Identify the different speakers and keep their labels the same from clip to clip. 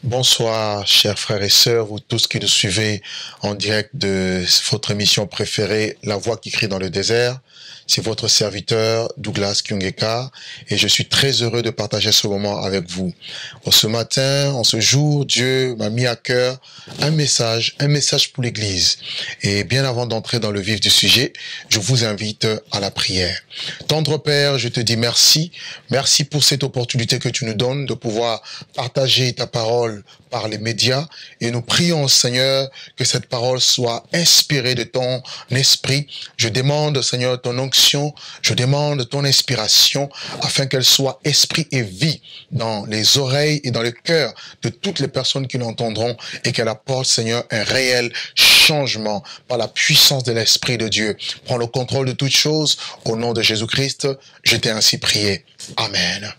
Speaker 1: Bonsoir, chers frères et sœurs, vous tous qui nous suivez en direct de votre émission préférée, La Voix qui crie dans le désert. C'est votre serviteur, Douglas Kyungeka, et je suis très heureux de partager ce moment avec vous. Ce matin, en ce jour, Dieu m'a mis à cœur un message pour l'Église. Et bien avant d'entrer dans le vif du sujet, je vous invite à la prière. Tendre Père, je te dis merci. Merci pour cette opportunité que tu nous donnes de pouvoir partager ta parole par les médias. Et nous prions, Seigneur, que cette parole soit inspirée de ton esprit. Je demande, Seigneur, ton onction. Je demande ton inspiration afin qu'elle soit esprit et vie dans les oreilles et dans le cœur de toutes les personnes qui l'entendront et qu'elle apporte, Seigneur, un réel changement par la puissance de l'Esprit de Dieu. Prends le contrôle de toutes choses. Au nom de Jésus-Christ, je t'ai ainsi prié. Amen.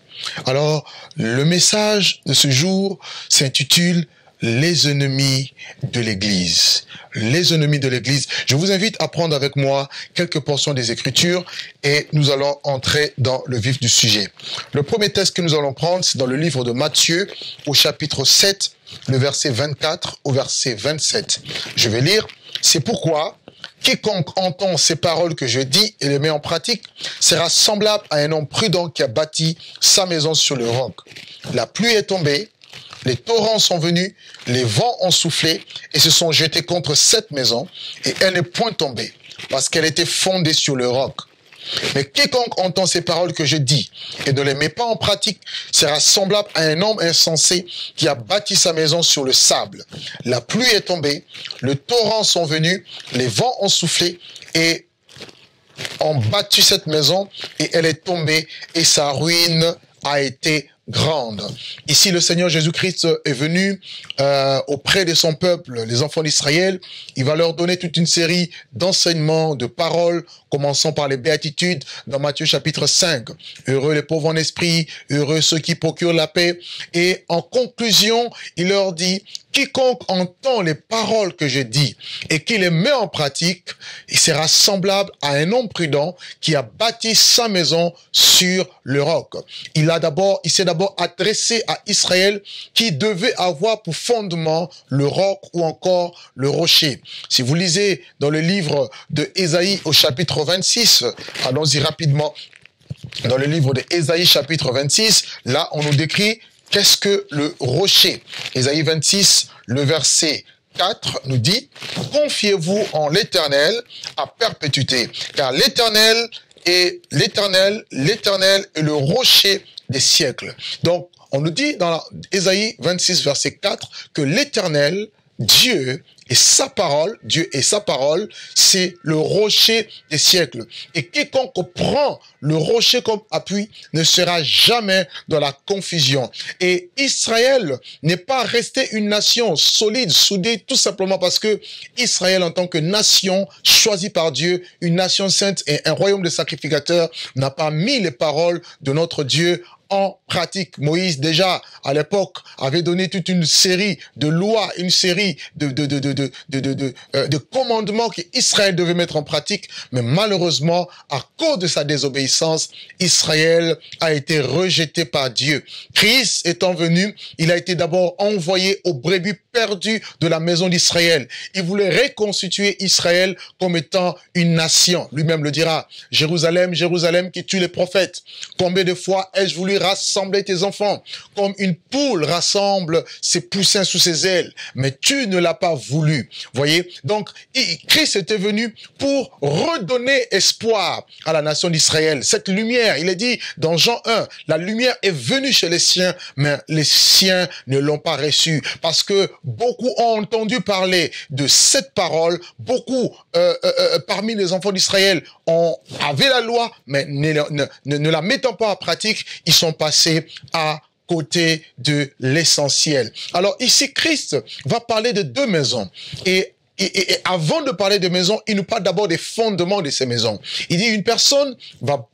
Speaker 1: Alors, le message de ce jour s'intitule « Les ennemis de l'Église ». Les ennemis de l'Église. Je vous invite à prendre avec moi quelques portions des Écritures et nous allons entrer dans le vif du sujet. Le premier texte que nous allons prendre, c'est dans le livre de Matthieu, au chapitre 7, le verset 24 au verset 27. Je vais lire. « C'est pourquoi quiconque entend ces paroles que je dis et les met en pratique sera semblable à un homme prudent qui a bâti sa maison sur le roc. La pluie est tombée, les torrents sont venus, les vents ont soufflé et se sont jetés contre cette maison et elle n'est point tombée parce qu'elle était fondée sur le roc. Mais quiconque entend ces paroles que je dis et ne les met pas en pratique sera semblable à un homme insensé qui a bâti sa maison sur le sable. La pluie est tombée, les torrents sont venus, les vents ont soufflé et ont battu cette maison et elle est tombée et sa ruine a été grande. » Ici, le Seigneur Jésus-Christ est venu auprès de son peuple, les enfants d'Israël. Il va leur donner toute une série d'enseignements, de paroles, commençant par les béatitudes dans Matthieu chapitre 5. Heureux les pauvres en esprit, heureux ceux qui procurent la paix. Et en conclusion, il leur dit, quiconque entend les paroles que je dis et qui les met en pratique, il sera semblable à un homme prudent qui a bâti sa maison sur le roc. Il s'est d'abord adressé à Israël qui devait avoir pour fondement le roc ou encore le rocher. Si vous lisez dans le livre de Ésaïe au chapitre 26, allons-y rapidement, dans le livre de Ésaïe chapitre 26, là on nous décrit qu'est-ce que le rocher. Ésaïe 26, le verset 4 nous dit « Confiez-vous en l'Éternel à perpétuité, car l'Éternel est le rocher des siècles. » Donc, on nous dit dans Ésaïe 26, verset 4, que l'Éternel, Dieu et sa parole, c'est le rocher des siècles. Et quiconque prend le rocher comme appui ne sera jamais dans la confusion. Et Israël n'est pas resté une nation solide, soudée, tout simplement parce que Israël, en tant que nation choisie par Dieu, une nation sainte et un royaume de sacrificateurs, n'a pas mis les paroles de notre Dieu en pratique. Moïse, déjà, à l'époque, avait donné toute une série de lois, une série de commandements qu'Israël devait mettre en pratique. Mais malheureusement, à cause de sa désobéissance, Israël a été rejeté par Dieu. Christ étant venu, il a été d'abord envoyé aux brebis perdues de la maison d'Israël. Il voulait reconstituer Israël comme étant une nation. Lui-même le dira. Jérusalem, Jérusalem qui tue les prophètes. Combien de fois ai-je voulu rassembler tes enfants comme une poule rassemble ses poussins sous ses ailes, mais tu ne l'as pas voulu. Voyez, donc Christ était venu pour redonner espoir à la nation d'Israël. Cette lumière, il est dit dans Jean 1, la lumière est venue chez les siens, mais les siens ne l'ont pas reçue parce que beaucoup ont entendu parler de cette parole. Beaucoup parmi les enfants d'Israël avaient la loi, mais ne la mettant pas en pratique, ils sont passés à côté de l'essentiel. Alors ici, Christ va parler de deux maisons. Et avant de parler de maisons, il nous parle d'abord des fondements de ces maisons. Il dit une personne va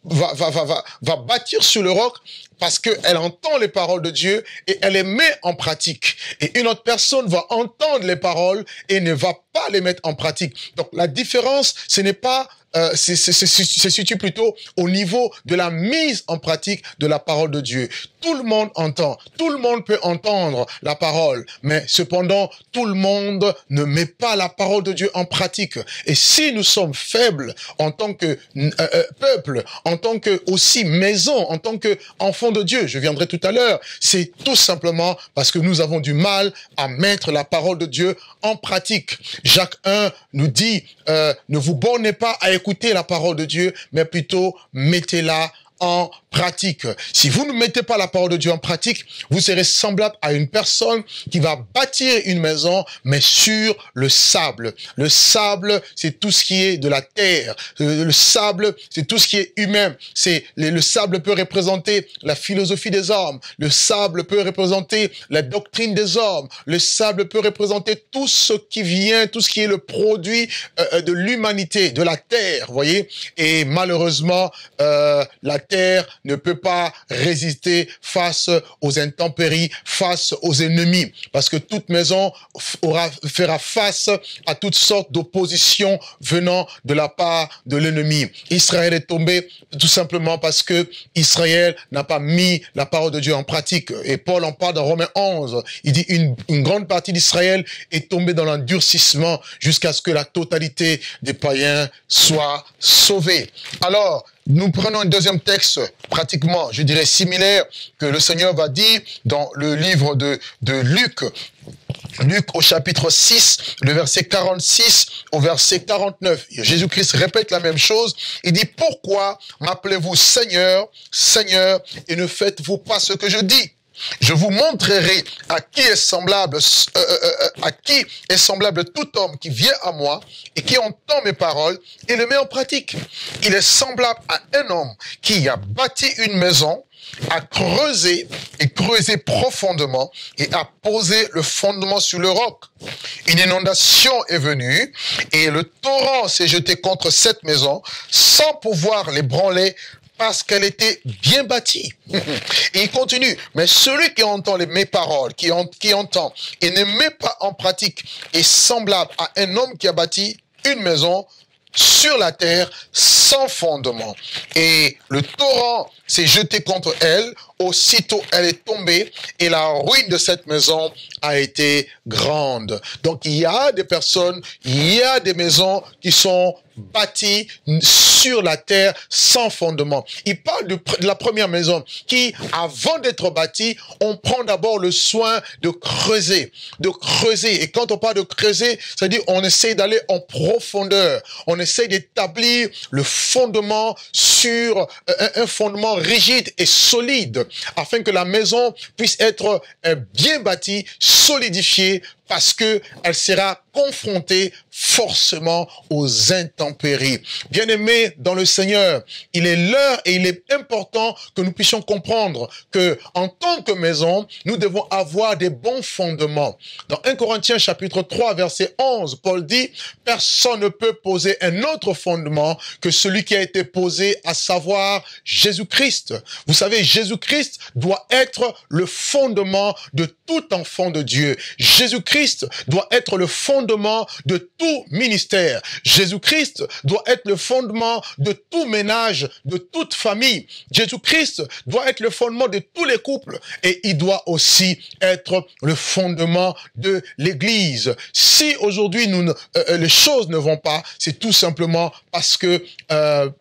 Speaker 1: bâtir sur le roc parce qu'elle entend les paroles de Dieu et elle les met en pratique. Et une autre personne va entendre les paroles et ne va pas les mettre en pratique. Donc la différence, ce n'est pas se situe plutôt au niveau de la mise en pratique de la parole de Dieu. Tout le monde entend, tout le monde peut entendre la parole, mais cependant, tout le monde ne met pas la parole de Dieu en pratique. Et si nous sommes faibles en tant que peuple, en tant que aussi maison, en tant que enfants de Dieu, je viendrai tout à l'heure, c'est tout simplement parce que nous avons du mal à mettre la parole de Dieu en pratique. Jacques 1 nous dit, ne vous bornez pas à écouter la parole de Dieu, mais plutôt mettez-la en pratique. Si vous ne mettez pas la parole de Dieu en pratique, vous serez semblable à une personne qui va bâtir une maison, mais sur le sable. Le sable, c'est tout ce qui est de la terre. Le sable, c'est tout ce qui est humain. Le sable peut représenter la philosophie des hommes. Le sable peut représenter la doctrine des hommes. Le sable peut représenter tout ce qui vient, tout ce qui est le produit de l'humanité, de la terre, vous voyez. Et malheureusement, la terre ne peut pas résister aux intempéries, face aux ennemis, parce que toute maison fera face à toutes sortes d'oppositions venant de la part de l'ennemi. Israël est tombé tout simplement parce que Israël n'a pas mis la parole de Dieu en pratique. Et Paul en parle dans Romains 11. Il dit une grande partie d'Israël est tombée dans l'endurcissement jusqu'à ce que la totalité des païens soit sauvée. Alors, nous prenons un deuxième texte, pratiquement, je dirais, similaire, que le Seigneur va dire dans le livre de Luc. Luc au chapitre 6, le verset 46 au verset 49. Jésus-Christ répète la même chose. Il dit, pourquoi m'appelez-vous Seigneur, Seigneur, et ne faites-vous pas ce que je dis? Je vous montrerai à qui est semblable tout homme qui vient à moi et qui entend mes paroles et le met en pratique. Il est semblable à un homme qui a bâti une maison, a creusé profondément et a posé le fondement sur le roc. Une inondation est venue et le torrent s'est jeté contre cette maison sans pouvoir l'ébranler parce qu'elle était bien bâtie. Et il continue, mais celui qui entend mes paroles, qui entend et ne met pas en pratique est semblable à un homme qui a bâti une maison sur la terre sans fondement. Et le torrent s'est jeté contre elle, aussitôt elle est tombée et la ruine de cette maison a été grande. Donc il y a des personnes, il y a des maisons qui sont bâties sur la terre sans fondement. Il parle de la première maison qui, avant d'être bâtie, on prend d'abord le soin de creuser. Et quand on parle de creuser, c'est-à-dire on essaie d'aller en profondeur. On essaie d'établir le fondement sur un fondement rigide et solide, afin que la maison puisse être bien bâtie, solidifiée, parce que elle sera confrontée forcément aux intempéries. Bien-aimés dans le Seigneur, il est l'heure et il est important que nous puissions comprendre que, en tant que maison, nous devons avoir des bons fondements. Dans 1 Corinthiens chapitre 3, verset 11, Paul dit, personne ne peut poser un autre fondement que celui qui a été posé, à savoir Jésus-Christ. Vous savez, Jésus-Christ doit être le fondement de tout enfant de Dieu. Jésus-Christ doit être le fondement de tout ministère. Jésus-Christ doit être le fondement de tout ménage, de toute famille. Jésus-Christ doit être le fondement de tous les couples. Et il doit aussi être le fondement de l'Église. Si aujourd'hui les choses ne vont pas, c'est tout simplement parce que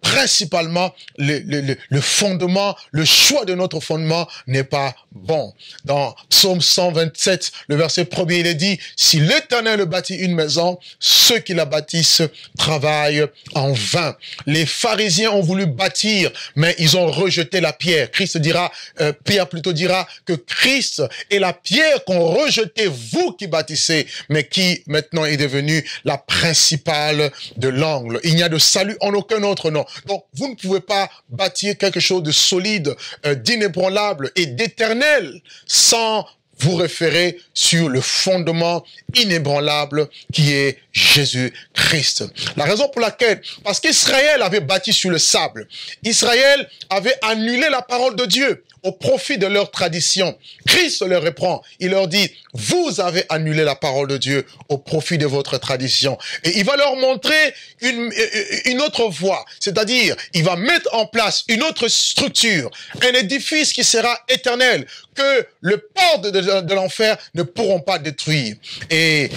Speaker 1: principalement le fondement, le choix de notre fondement n'est pas bon. Dans Psaume 127, le verset 1er, il est dit, si l'Éternel bâtit une maison, ceux qui la bâtissent travaillent en vain. Les pharisiens ont voulu bâtir, mais ils ont rejeté la pierre. Pierre plutôt dira que Christ est la pierre qu'ont rejeté vous qui bâtissez, mais qui maintenant est devenue la principale de l'angle. Il n'y a de salut en aucun autre nom. Donc, vous ne pouvez pas bâtir quelque chose de solide, d'inébranlable et d'éternel sans vous référez sur le fondement inébranlable qui est Jésus-Christ. La raison pour laquelle, parce qu'Israël avait bâti sur le sable. Israël avait annulé la parole de Dieu. au profit de leur tradition. Christ leur répond, il leur dit, vous avez annulé la parole de Dieu au profit de votre tradition. Et il va leur montrer une autre voie, c'est-à-dire, il va mettre en place une autre structure, un édifice qui sera éternel, que le port de l'enfer ne pourront pas détruire. Et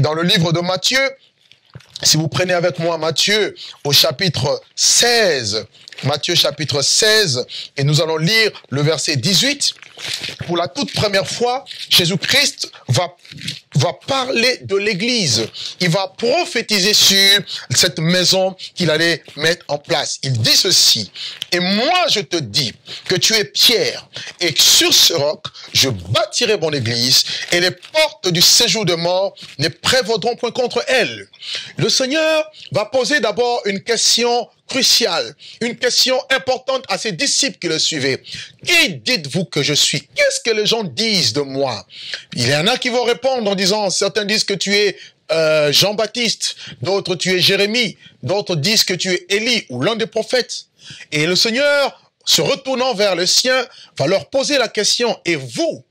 Speaker 1: dans le livre de Matthieu, si vous prenez avec moi Matthieu au chapitre 16, Matthieu chapitre 16, et nous allons lire le verset 18. Pour la toute première fois, Jésus-Christ va parler de l'Église. Il va prophétiser sur cette maison qu'il allait mettre en place. Il dit ceci, « Et moi je te dis que tu es Pierre, et sur ce roc, je bâtirai mon Église, et les portes du séjour de mort ne prévaudront point contre elle. » Le Seigneur va poser d'abord une question cruciale, une question importante à ses disciples qui le suivaient. Qui dites-vous que je suis? Qu'est-ce que les gens disent de moi? Il y en a qui vont répondre en disant, certains disent que tu es Jean-Baptiste, d'autres tu es Jérémie, d'autres disent que tu es Élie ou l'un des prophètes. Et le Seigneur, se retournant vers le sien, va leur poser la question, et vous,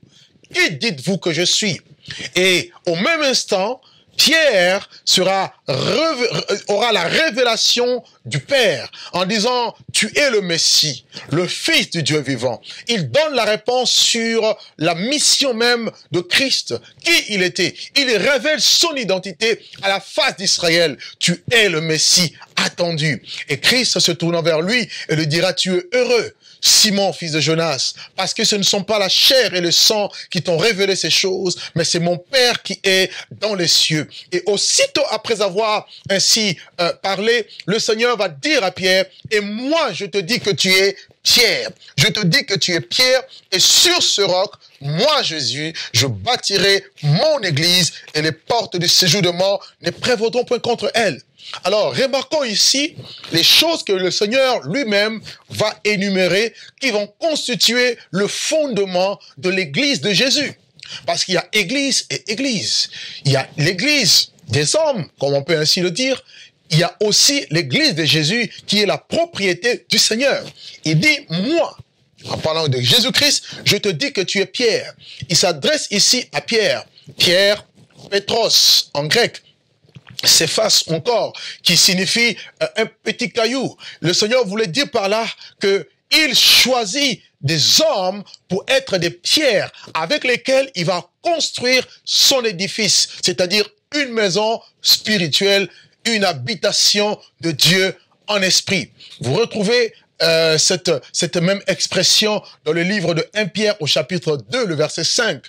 Speaker 1: qui dites-vous que je suis? Et au même instant, Pierre aura la révélation du Père en disant « Tu es le Messie, le Fils du Dieu vivant ». Il donne la réponse sur la mission même de Christ, qui il était. Il révèle son identité à la face d'Israël. « Tu es le Messie attendu ». Et Christ se tournant vers lui et lui dira « Tu es heureux, Simon, fils de Jonas, parce que ce ne sont pas la chair et le sang qui t'ont révélé ces choses, mais c'est mon Père qui est dans les cieux. » Et aussitôt après avoir ainsi parlé, le Seigneur va dire à Pierre, « Et moi je te dis que tu es Pierre, je te dis que tu es Pierre, et sur ce roc, moi Jésus, je bâtirai mon église, et les portes du séjour de mort ne prévaudront point contre elle. » Alors, remarquons ici les choses que le Seigneur lui-même va énumérer, qui vont constituer le fondement de l'église de Jésus. Parce qu'il y a église et église. Il y a l'église des hommes, comme on peut ainsi le dire. Il y a aussi l'église de Jésus, qui est la propriété du Seigneur. Il dit, moi, en parlant de Jésus-Christ, je te dis que tu es Pierre. Il s'adresse ici à Pierre. Pierre, Pétros, en grec. Céphas encore, qui signifie un petit caillou. Le Seigneur voulait dire par là que il choisit des hommes pour être des pierres avec lesquelles il va construire son édifice, c'est-à-dire une maison spirituelle, une habitation de Dieu en esprit. Vous retrouvez cette même expression dans le livre de 1 Pierre au chapitre 2, le verset 5.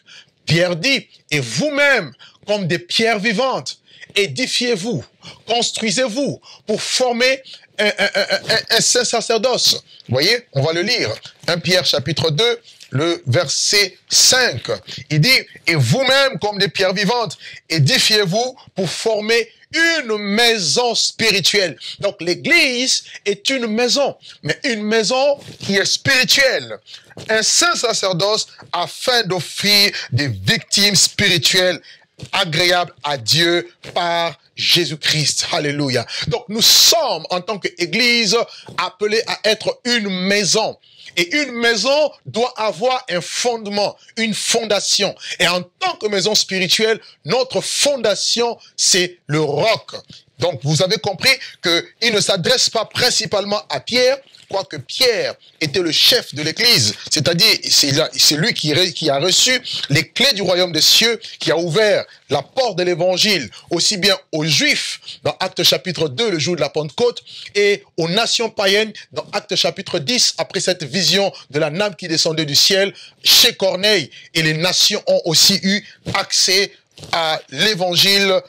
Speaker 1: Pierre dit, « Et vous-même, comme des pierres vivantes, édifiez-vous, construisez-vous pour former un saint sacerdoce. » Vous voyez, on va le lire. 1 Pierre chapitre 2, le verset 5. Il dit, « Et vous-même, comme des pierres vivantes, édifiez-vous pour former une maison spirituelle. » Donc l'église est une maison, mais une maison qui est spirituelle. Un saint sacerdoce afin d'offrir des victimes spirituelles agréable à Dieu par Jésus-Christ. Alléluia. Donc nous sommes en tant qu'Église appelés à être une maison. Et une maison doit avoir un fondement, une fondation. Et en tant que maison spirituelle, notre fondation, c'est le roc. Donc vous avez compris qu'il ne s'adresse pas principalement à Pierre, quoique Pierre était le chef de l'Église, c'est-à-dire c'est lui qui a reçu les clés du royaume des cieux, qui a ouvert la porte de l'Évangile, aussi bien aux Juifs, dans Actes chapitre 2, le jour de la Pentecôte, et aux nations païennes, dans Actes chapitre 10, après cette vision de la nappe qui descendait du ciel, chez Corneille, et les nations ont aussi eu accès à l'Évangile,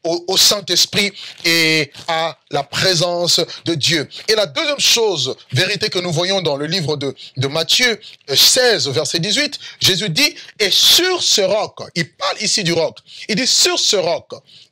Speaker 1: au Saint-Esprit et à la présence de Dieu. Et la deuxième chose, vérité que nous voyons dans le livre de Matthieu 16, verset 18, Jésus dit, et sur ce roc, il parle ici du roc, il dit sur ce roc,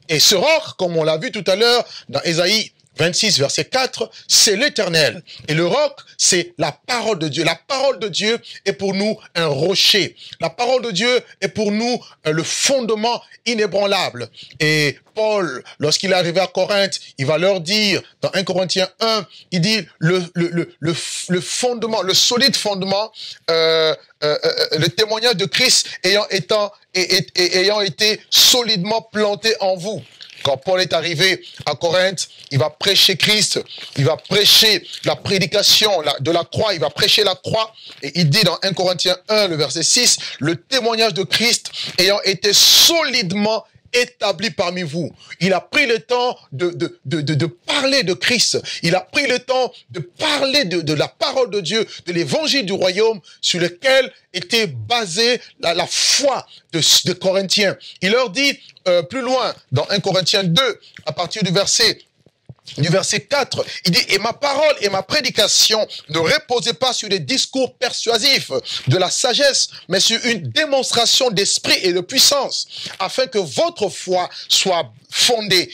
Speaker 1: et ce roc, comme on l'a vu tout à l'heure dans Ésaïe 26, verset 4, c'est l'Éternel. Et le roc, c'est la parole de Dieu. La parole de Dieu est pour nous un rocher. La parole de Dieu est pour nous le fondement inébranlable. Et Paul, lorsqu'il est arrivé à Corinthe, il va leur dire, dans 1 Corinthiens 1, il dit le fondement, le solide fondement, le témoignage de Christ ayant été solidement planté en vous. Quand Paul est arrivé à Corinthe, il va prêcher Christ, il va prêcher la prédication de la croix, il va prêcher la croix, et il dit dans 1 Corinthiens 1, le verset 6, le témoignage de Christ ayant été solidement établi parmi vous. Il a pris le temps de parler de Christ. Il a pris le temps de parler de la parole de Dieu, de l'évangile du royaume sur lequel était basée la foi de Corinthiens. Il leur dit plus loin, dans 1 Corinthiens 2, à partir du verset 4, il dit « Et ma parole et ma prédication ne reposaient pas sur des discours persuasifs de la sagesse, mais sur une démonstration d'esprit et de puissance, afin que votre foi soit fondée,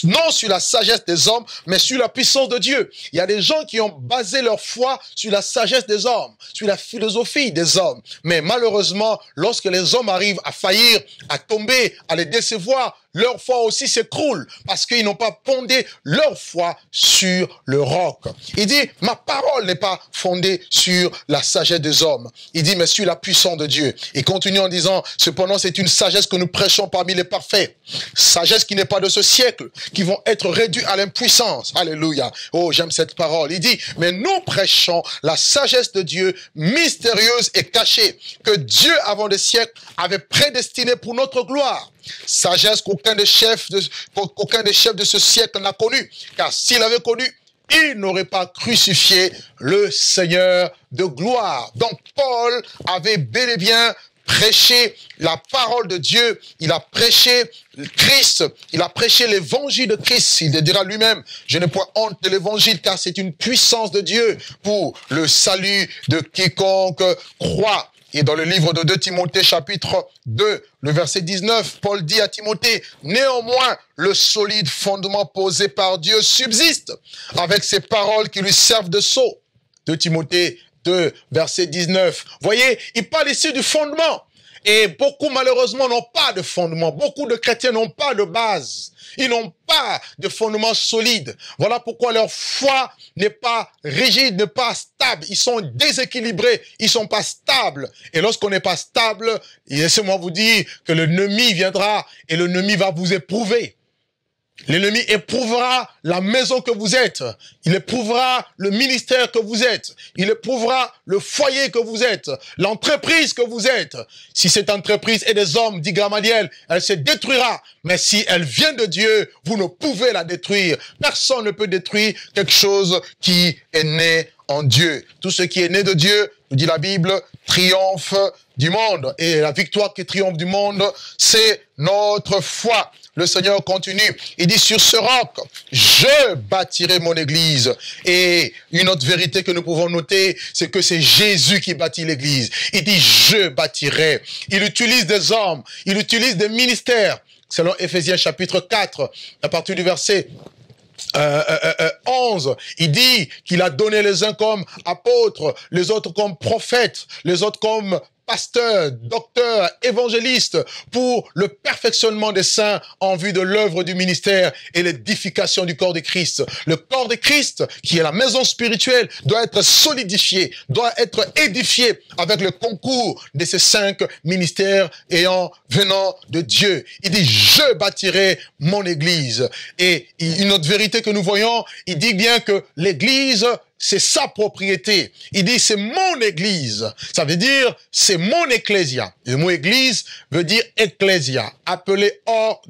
Speaker 1: non sur la sagesse des hommes, mais sur la puissance de Dieu. » Il y a des gens qui ont basé leur foi sur la sagesse des hommes, sur la philosophie des hommes. Mais malheureusement, lorsque les hommes arrivent à faillir, à tomber, à les décevoir, leur foi aussi s'écroule parce qu'ils n'ont pas fondé leur foi sur le roc. Il dit, ma parole n'est pas fondée sur la sagesse des hommes. Il dit, mais sur la puissance de Dieu. Il continue en disant, cependant, c'est une sagesse que nous prêchons parmi les parfaits. Sagesse qui n'est pas de ce siècle, qui vont être réduits à l'impuissance. Alléluia. Oh, j'aime cette parole. Il dit, mais nous prêchons la sagesse de Dieu, mystérieuse et cachée, que Dieu, avant des siècles, avait prédestinée pour notre gloire. Sagesse qu'aucun des chefs de ce siècle n'a connue, car s'il avait connu, il n'aurait pas crucifié le Seigneur de gloire. Donc Paul avait bel et bien prêché la parole de Dieu, il a prêché Christ, il a prêché l'évangile de Christ. Il dira lui-même, je n'ai point honte de l'évangile, car c'est une puissance de Dieu pour le salut de quiconque croit. Et dans le livre de 2 Timothée, chapitre 2, le verset 19, Paul dit à Timothée, néanmoins, le solide fondement posé par Dieu subsiste, avec ses paroles qui lui servent de sceau. 2 Timothée 2, verset 19. Voyez, il parle ici du fondement. Et beaucoup, malheureusement, n'ont pas de fondement. Beaucoup de chrétiens n'ont pas de base. Ils n'ont pas de fondement solide. Voilà pourquoi leur foi n'est pas rigide, n'est pas stable. Ils sont déséquilibrés. Ils sont pas stables. Et lorsqu'on n'est pas stable, laissez-moi vous dire que l'ennemi viendra et l'ennemi va vous éprouver. L'ennemi éprouvera la maison que vous êtes. Il éprouvera le ministère que vous êtes. Il éprouvera le foyer que vous êtes. L'entreprise que vous êtes. Si cette entreprise est des hommes, dit Gamaliel, elle se détruira. Mais si elle vient de Dieu, vous ne pouvez la détruire. Personne ne peut détruire quelque chose qui est né en Dieu. Tout ce qui est né de Dieu, nous dit la Bible, triomphe du monde. Et la victoire qui triomphe du monde, c'est notre foi. Le Seigneur continue. Il dit, sur ce roc, je bâtirai mon église. Et une autre vérité que nous pouvons noter, c'est que c'est Jésus qui bâtit l'église. Il dit, je bâtirai. Il utilise des hommes. Il utilise des ministères. Selon Éphésiens chapitre 4, à partir du verset 11, il dit qu'il a donné les uns comme apôtres, les autres comme prophètes, les autres comme pasteurs, docteurs, évangélistes, pour le perfectionnement des saints en vue de l'œuvre du ministère et l'édification du corps de Christ. Le corps de Christ, qui est la maison spirituelle, doit être solidifié, doit être édifié avec le concours de ces 5 ministères venant de Dieu. Il dit, je bâtirai mon église. Et une autre vérité que nous voyons, il dit bien que l'église, c'est sa propriété. Il dit, c'est mon église. Ça veut dire, c'est mon ecclésia. Le mot église veut dire ecclésia, appelé hors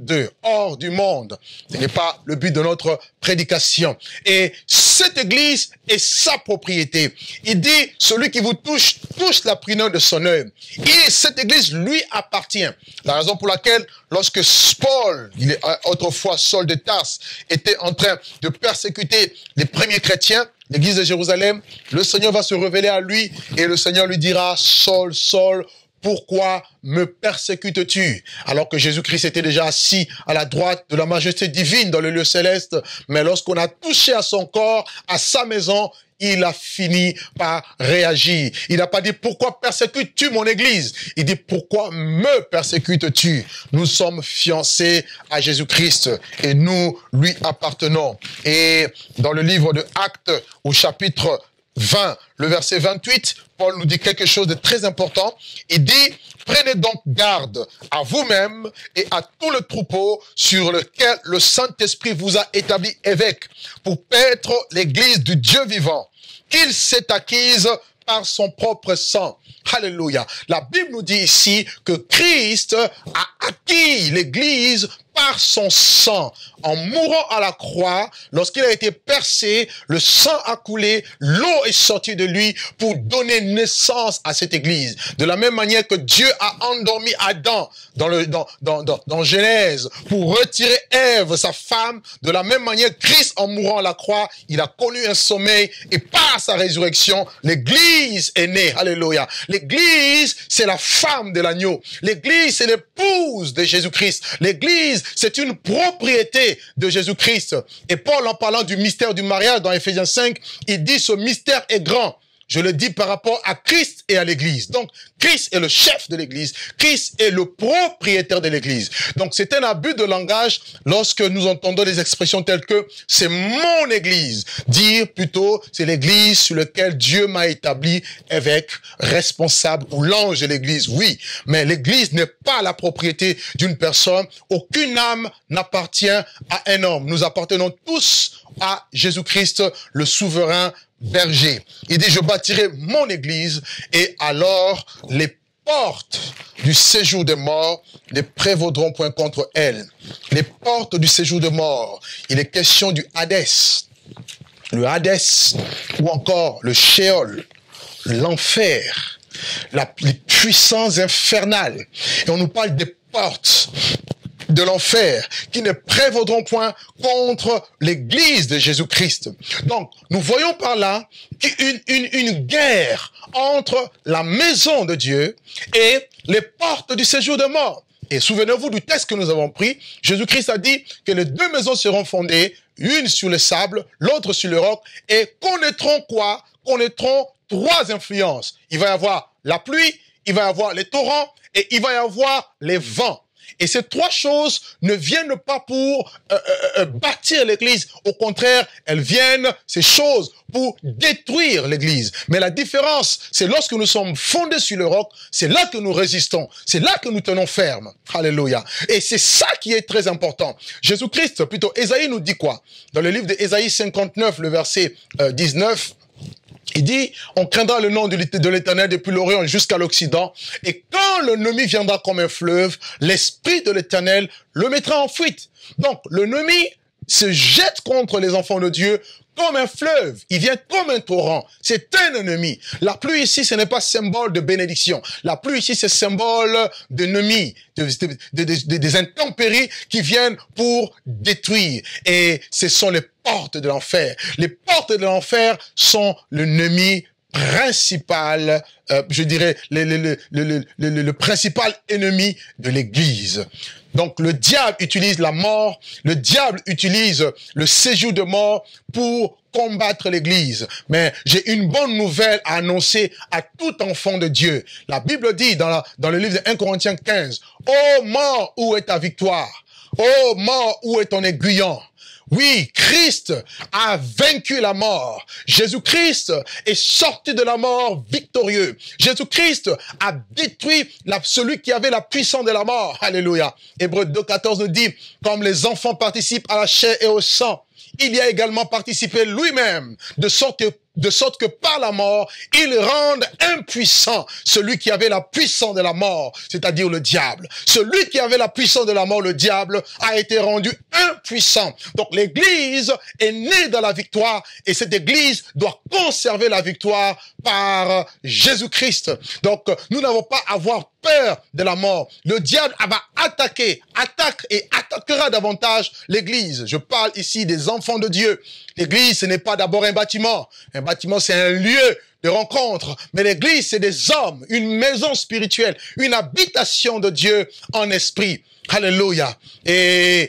Speaker 1: du monde. Ce n'est pas le but de notre prédication. Et cette église est sa propriété. Il dit, celui qui vous touche, touche la prunelle de son œil. Et cette église lui appartient. La raison pour laquelle, lorsque Paul, il est autrefois Saul de Tarse, était en train de persécuter les premiers chrétiens, l'église de Jérusalem, le Seigneur va se révéler à lui et le Seigneur lui dira, Saul, Saul, pourquoi me persécutes-tu? Alors que Jésus-Christ était déjà assis à la droite de la majesté divine dans le lieu céleste, mais lorsqu'on a touché à son corps, à sa maison, il a fini par réagir. Il n'a pas dit, pourquoi persécutes-tu mon église? Il dit, pourquoi me persécutes-tu? Nous sommes fiancés à Jésus-Christ et nous lui appartenons. Et dans le livre de Actes, au chapitre 20, le verset 28, Paul nous dit quelque chose de très important. Il dit, prenez donc garde à vous-même et à tout le troupeau sur lequel le Saint-Esprit vous a établi évêque pour paître l'église du Dieu vivant, qu'il s'est acquise par son propre sang. Alléluia. La Bible nous dit ici que Christ a acquis l'église par son sang. En mourant à la croix, lorsqu'il a été percé, le sang a coulé, l'eau est sortie de lui pour donner naissance à cette église. De la même manière que Dieu a endormi Adam dans Genèse pour retirer Ève, sa femme, de la même manière, Christ, en mourant à la croix, il a connu un sommeil et par sa résurrection, l'église est née. Alléluia. L'église, c'est la femme de l'agneau. L'église, c'est l'épouse de Jésus-Christ. L'église, c'est une propriété de Jésus-Christ. Et Paul, en parlant du mystère du mariage dans Éphésiens 5, il dit ce mystère est grand. Je le dis par rapport à Christ et à l'église. Donc, Christ est le chef de l'église. Christ est le propriétaire de l'église. Donc, c'est un abus de langage lorsque nous entendons des expressions telles que c'est mon église. Dire plutôt, c'est l'église sur laquelle Dieu m'a établi évêque, responsable ou l'ange de l'église. Oui, mais l'église n'est pas la propriété d'une personne. Aucune âme n'appartient à un homme. Nous appartenons tous à Jésus-Christ, le souverain berger. Il dit, je bâtirai mon église et alors les portes du séjour des morts ne prévaudront point contre elle. Les portes du séjour des morts. Il est question du Hadès. Le Hadès ou encore le Sheol, l'enfer, les puissances infernales. Et on nous parle des portes de l'enfer, qui ne prévaudront point contre l'église de Jésus-Christ. Donc, nous voyons par là une guerre entre la maison de Dieu et les portes du séjour de mort. Et souvenez-vous du texte que nous avons pris, Jésus-Christ a dit que les deux maisons seront fondées, une sur le sable, l'autre sur le roc, et connaîtront quoi? Connaîtront trois influences. Il va y avoir la pluie, il va y avoir les torrents, et il va y avoir les vents. Et ces trois choses ne viennent pas pour bâtir l'église. Au contraire, elles viennent, ces choses, pour détruire l'église. Mais la différence, c'est lorsque nous sommes fondés sur le roc, c'est là que nous résistons. C'est là que nous tenons ferme. Alléluia. Et c'est ça qui est très important. Jésus-Christ, plutôt, Ésaïe nous dit quoi? Dans le livre d'Ésaïe 59, le verset 19, il dit, on craindra le nom de l'Éternel depuis l'Orient jusqu'à l'Occident. Et quand l'ennemi viendra comme un fleuve, l'Esprit de l'Éternel le mettra en fuite. Donc, l'ennemi se jette contre les enfants de Dieu comme un fleuve. Il vient comme un torrent. C'est un ennemi. La pluie ici, ce n'est pas symbole de bénédiction. La pluie ici, c'est symbole d'ennemi, des intempéries qui viennent pour détruire. Et ce sont les portes de l'enfer. Les portes de l'enfer sont l'ennemi principal, je dirais, le principal ennemi de l'Église. Donc le diable utilise la mort, le diable utilise le séjour de mort pour combattre l'Église. Mais j'ai une bonne nouvelle à annoncer à tout enfant de Dieu. La Bible dit dans le livre de 1 Corinthiens 15, « Ô mort, où est ta victoire? Ô mort, où est ton aiguillon? » Oui, Christ a vaincu la mort. Jésus-Christ est sorti de la mort victorieux. Jésus-Christ a détruit celui qui avait la puissance de la mort. Alléluia. Hébreux 2,14 nous dit, comme les enfants participent à la chair et au sang, il y a également participé lui-même, de sorte que par la mort, il rende impuissant celui qui avait la puissance de la mort, c'est-à-dire le diable. Celui qui avait la puissance de la mort, le diable, a été rendu impuissant. Donc l'Église est née dans la victoire et cette Église doit conserver la victoire par Jésus-Christ. Donc nous n'avons pas à avoir peur de la mort. Le diable va attaque et attaquera davantage l'Église. Je parle ici des enfants de Dieu. L'Église, ce n'est pas d'abord un bâtiment. Un bâtiment, c'est un lieu de rencontre. Mais l'Église, c'est des hommes, une maison spirituelle, une habitation de Dieu en esprit. Alléluia. Et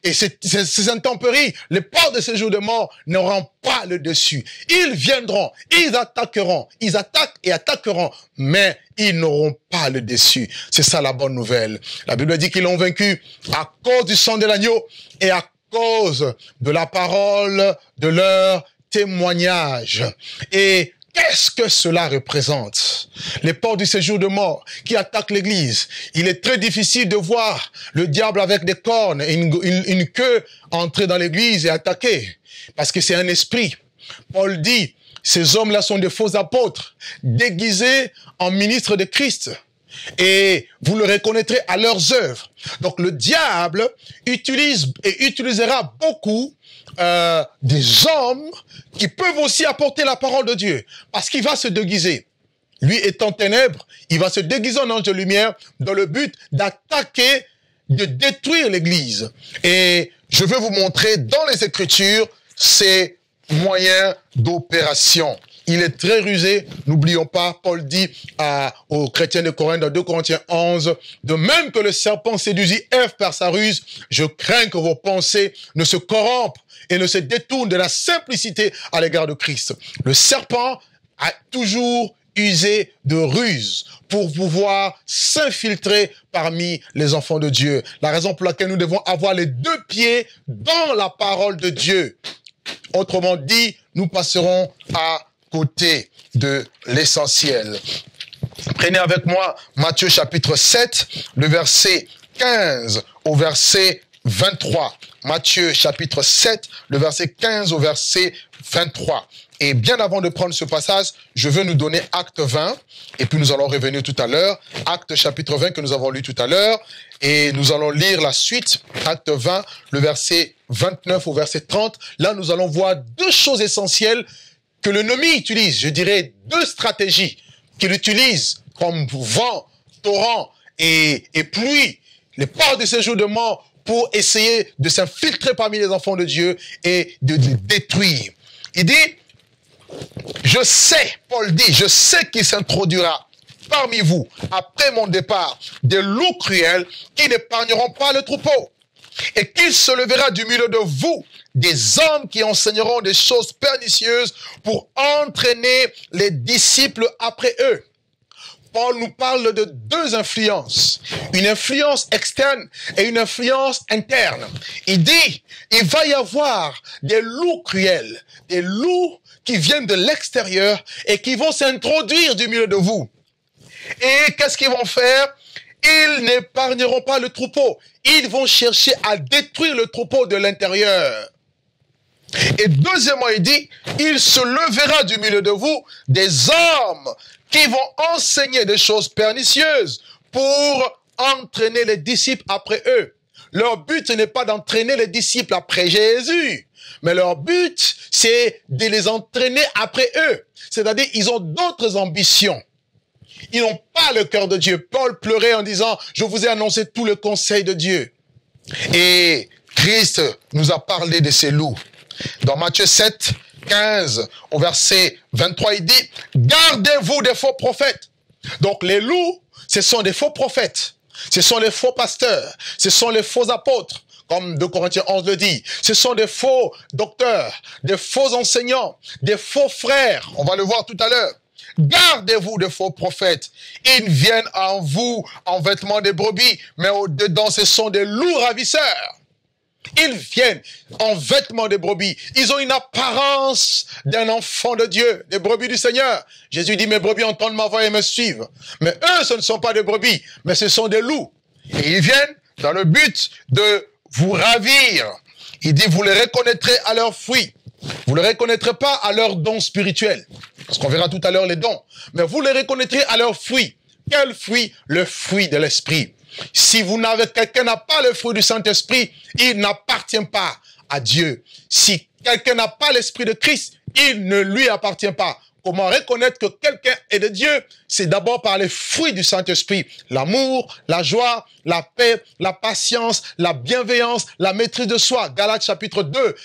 Speaker 1: ces intempéries, les portes de ces jours de mort n'auront pas le dessus. Ils viendront, ils attaqueront, ils attaquent et attaqueront, mais ils n'auront pas le dessus. C'est ça la bonne nouvelle. La Bible dit qu'ils l'ont vaincu à cause du sang de l'agneau et à cause de la parole de leur témoignage. Et qu'est-ce que cela représente? Les portes du séjour de mort qui attaquent l'Église. Il est très difficile de voir le diable avec des cornes et une queue entrer dans l'Église et attaquer. Parce que c'est un esprit. Paul dit, ces hommes-là sont des faux apôtres, déguisés en ministres de Christ. Et vous le reconnaîtrez à leurs œuvres. Donc le diable utilise et utilisera beaucoup des hommes qui peuvent aussi apporter la parole de Dieu. Parce qu'il va se déguiser. Lui étant ténèbres, il va se déguiser en ange de lumière dans le but d'attaquer, de détruire l'Église. Et je vais vous montrer dans les Écritures ces moyens d'opération. Il est très rusé. N'oublions pas, Paul dit aux chrétiens de Corinthe dans 2 Corinthiens 11, de même que le serpent séduisit Ève par sa ruse, je crains que vos pensées ne se corrompent et ne se détournent de la simplicité à l'égard de Christ. Le serpent a toujours usé de ruse pour pouvoir s'infiltrer parmi les enfants de Dieu. La raison pour laquelle nous devons avoir les deux pieds dans la parole de Dieu. Autrement dit, nous passerons à côté de l'essentiel. Prenez avec moi Matthieu chapitre 7, le verset 15 au verset 23. Matthieu chapitre 7, le verset 15 au verset 23. Et bien avant de prendre ce passage, je veux nous donner Acte 20, et puis nous allons revenir tout à l'heure. Acte chapitre 20 que nous avons lu tout à l'heure, et nous allons lire la suite, Acte 20, le verset 29 au verset 30. Là, nous allons voir deux choses essentielles que l'ennemi utilise, je dirais deux stratégies qu'il utilise comme vent, torrent et pluie, les portes de séjour de mort pour essayer de s'infiltrer parmi les enfants de Dieu et de les détruire. Il dit, je sais, Paul dit, je sais qu'il s'introduira parmi vous, après mon départ, des loups cruels qui n'épargneront pas le troupeau. Et qu'il se levera du milieu de vous des hommes qui enseigneront des choses pernicieuses pour entraîner les disciples après eux. Paul nous parle de deux influences, une influence externe et une influence interne. Il dit, il va y avoir des loups cruels, des loups qui viennent de l'extérieur et qui vont s'introduire du milieu de vous. Et qu'est-ce qu'ils vont faire? Ils n'épargneront pas le troupeau. Ils vont chercher à détruire le troupeau de l'intérieur. Et deuxièmement, il dit, il se levera du milieu de vous des hommes qui vont enseigner des choses pernicieuses pour entraîner les disciples après eux. Leur but, ce n'est pas d'entraîner les disciples après Jésus, mais leur but, c'est de les entraîner après eux. C'est-à-dire, ils ont d'autres ambitions. Ils n'ont pas le cœur de Dieu. Paul pleurait en disant, je vous ai annoncé tout le conseil de Dieu. Et Christ nous a parlé de ces loups. Dans Matthieu 7, 15, au verset 23, il dit, gardez-vous des faux prophètes. Donc les loups, ce sont des faux prophètes. Ce sont les faux pasteurs. Ce sont les faux apôtres. Comme 2 Corinthiens 11 le dit. Ce sont des faux docteurs, des faux enseignants, des faux frères. On va le voir tout à l'heure. Gardez-vous de faux prophètes. Ils viennent en vous en vêtements de brebis, mais au-dedans, ce sont des loups ravisseurs. Ils viennent en vêtements de brebis. Ils ont une apparence d'un enfant de Dieu, des brebis du Seigneur. Jésus dit, mes brebis entendent ma voix et me suivent. Mais eux, ce ne sont pas des brebis, mais ce sont des loups. Et ils viennent dans le but de vous ravir. Il dit, vous les reconnaîtrez à leurs fruits. Vous ne les reconnaîtrez pas à leurs dons spirituels. Parce qu'on verra tout à l'heure les dons. Mais vous les reconnaîtrez à leurs fruits. Quel fruit? Le fruit de l'esprit. Si quelqu'un n'a pas le fruit du Saint-Esprit, il n'appartient pas à Dieu. Si quelqu'un n'a pas l'esprit de Christ, il ne lui appartient pas. comment reconnaître que quelqu'un est de Dieu? C'est d'abord par les fruits du Saint-Esprit. L'amour, la joie, la paix, la patience, la bienveillance, la maîtrise de soi. Galates chapitre 2,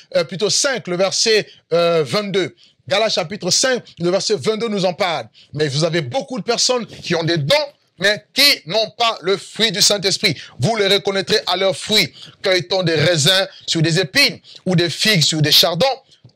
Speaker 1: 5, le verset 22. Galates chapitre 5, le verset 22 nous en parle. Mais vous avez beaucoup de personnes qui ont des dons, mais qui n'ont pas le fruit du Saint-Esprit. Vous les reconnaîtrez à leurs fruits. Cueille-t-on des raisins sur des épines ou des figues sur des chardons?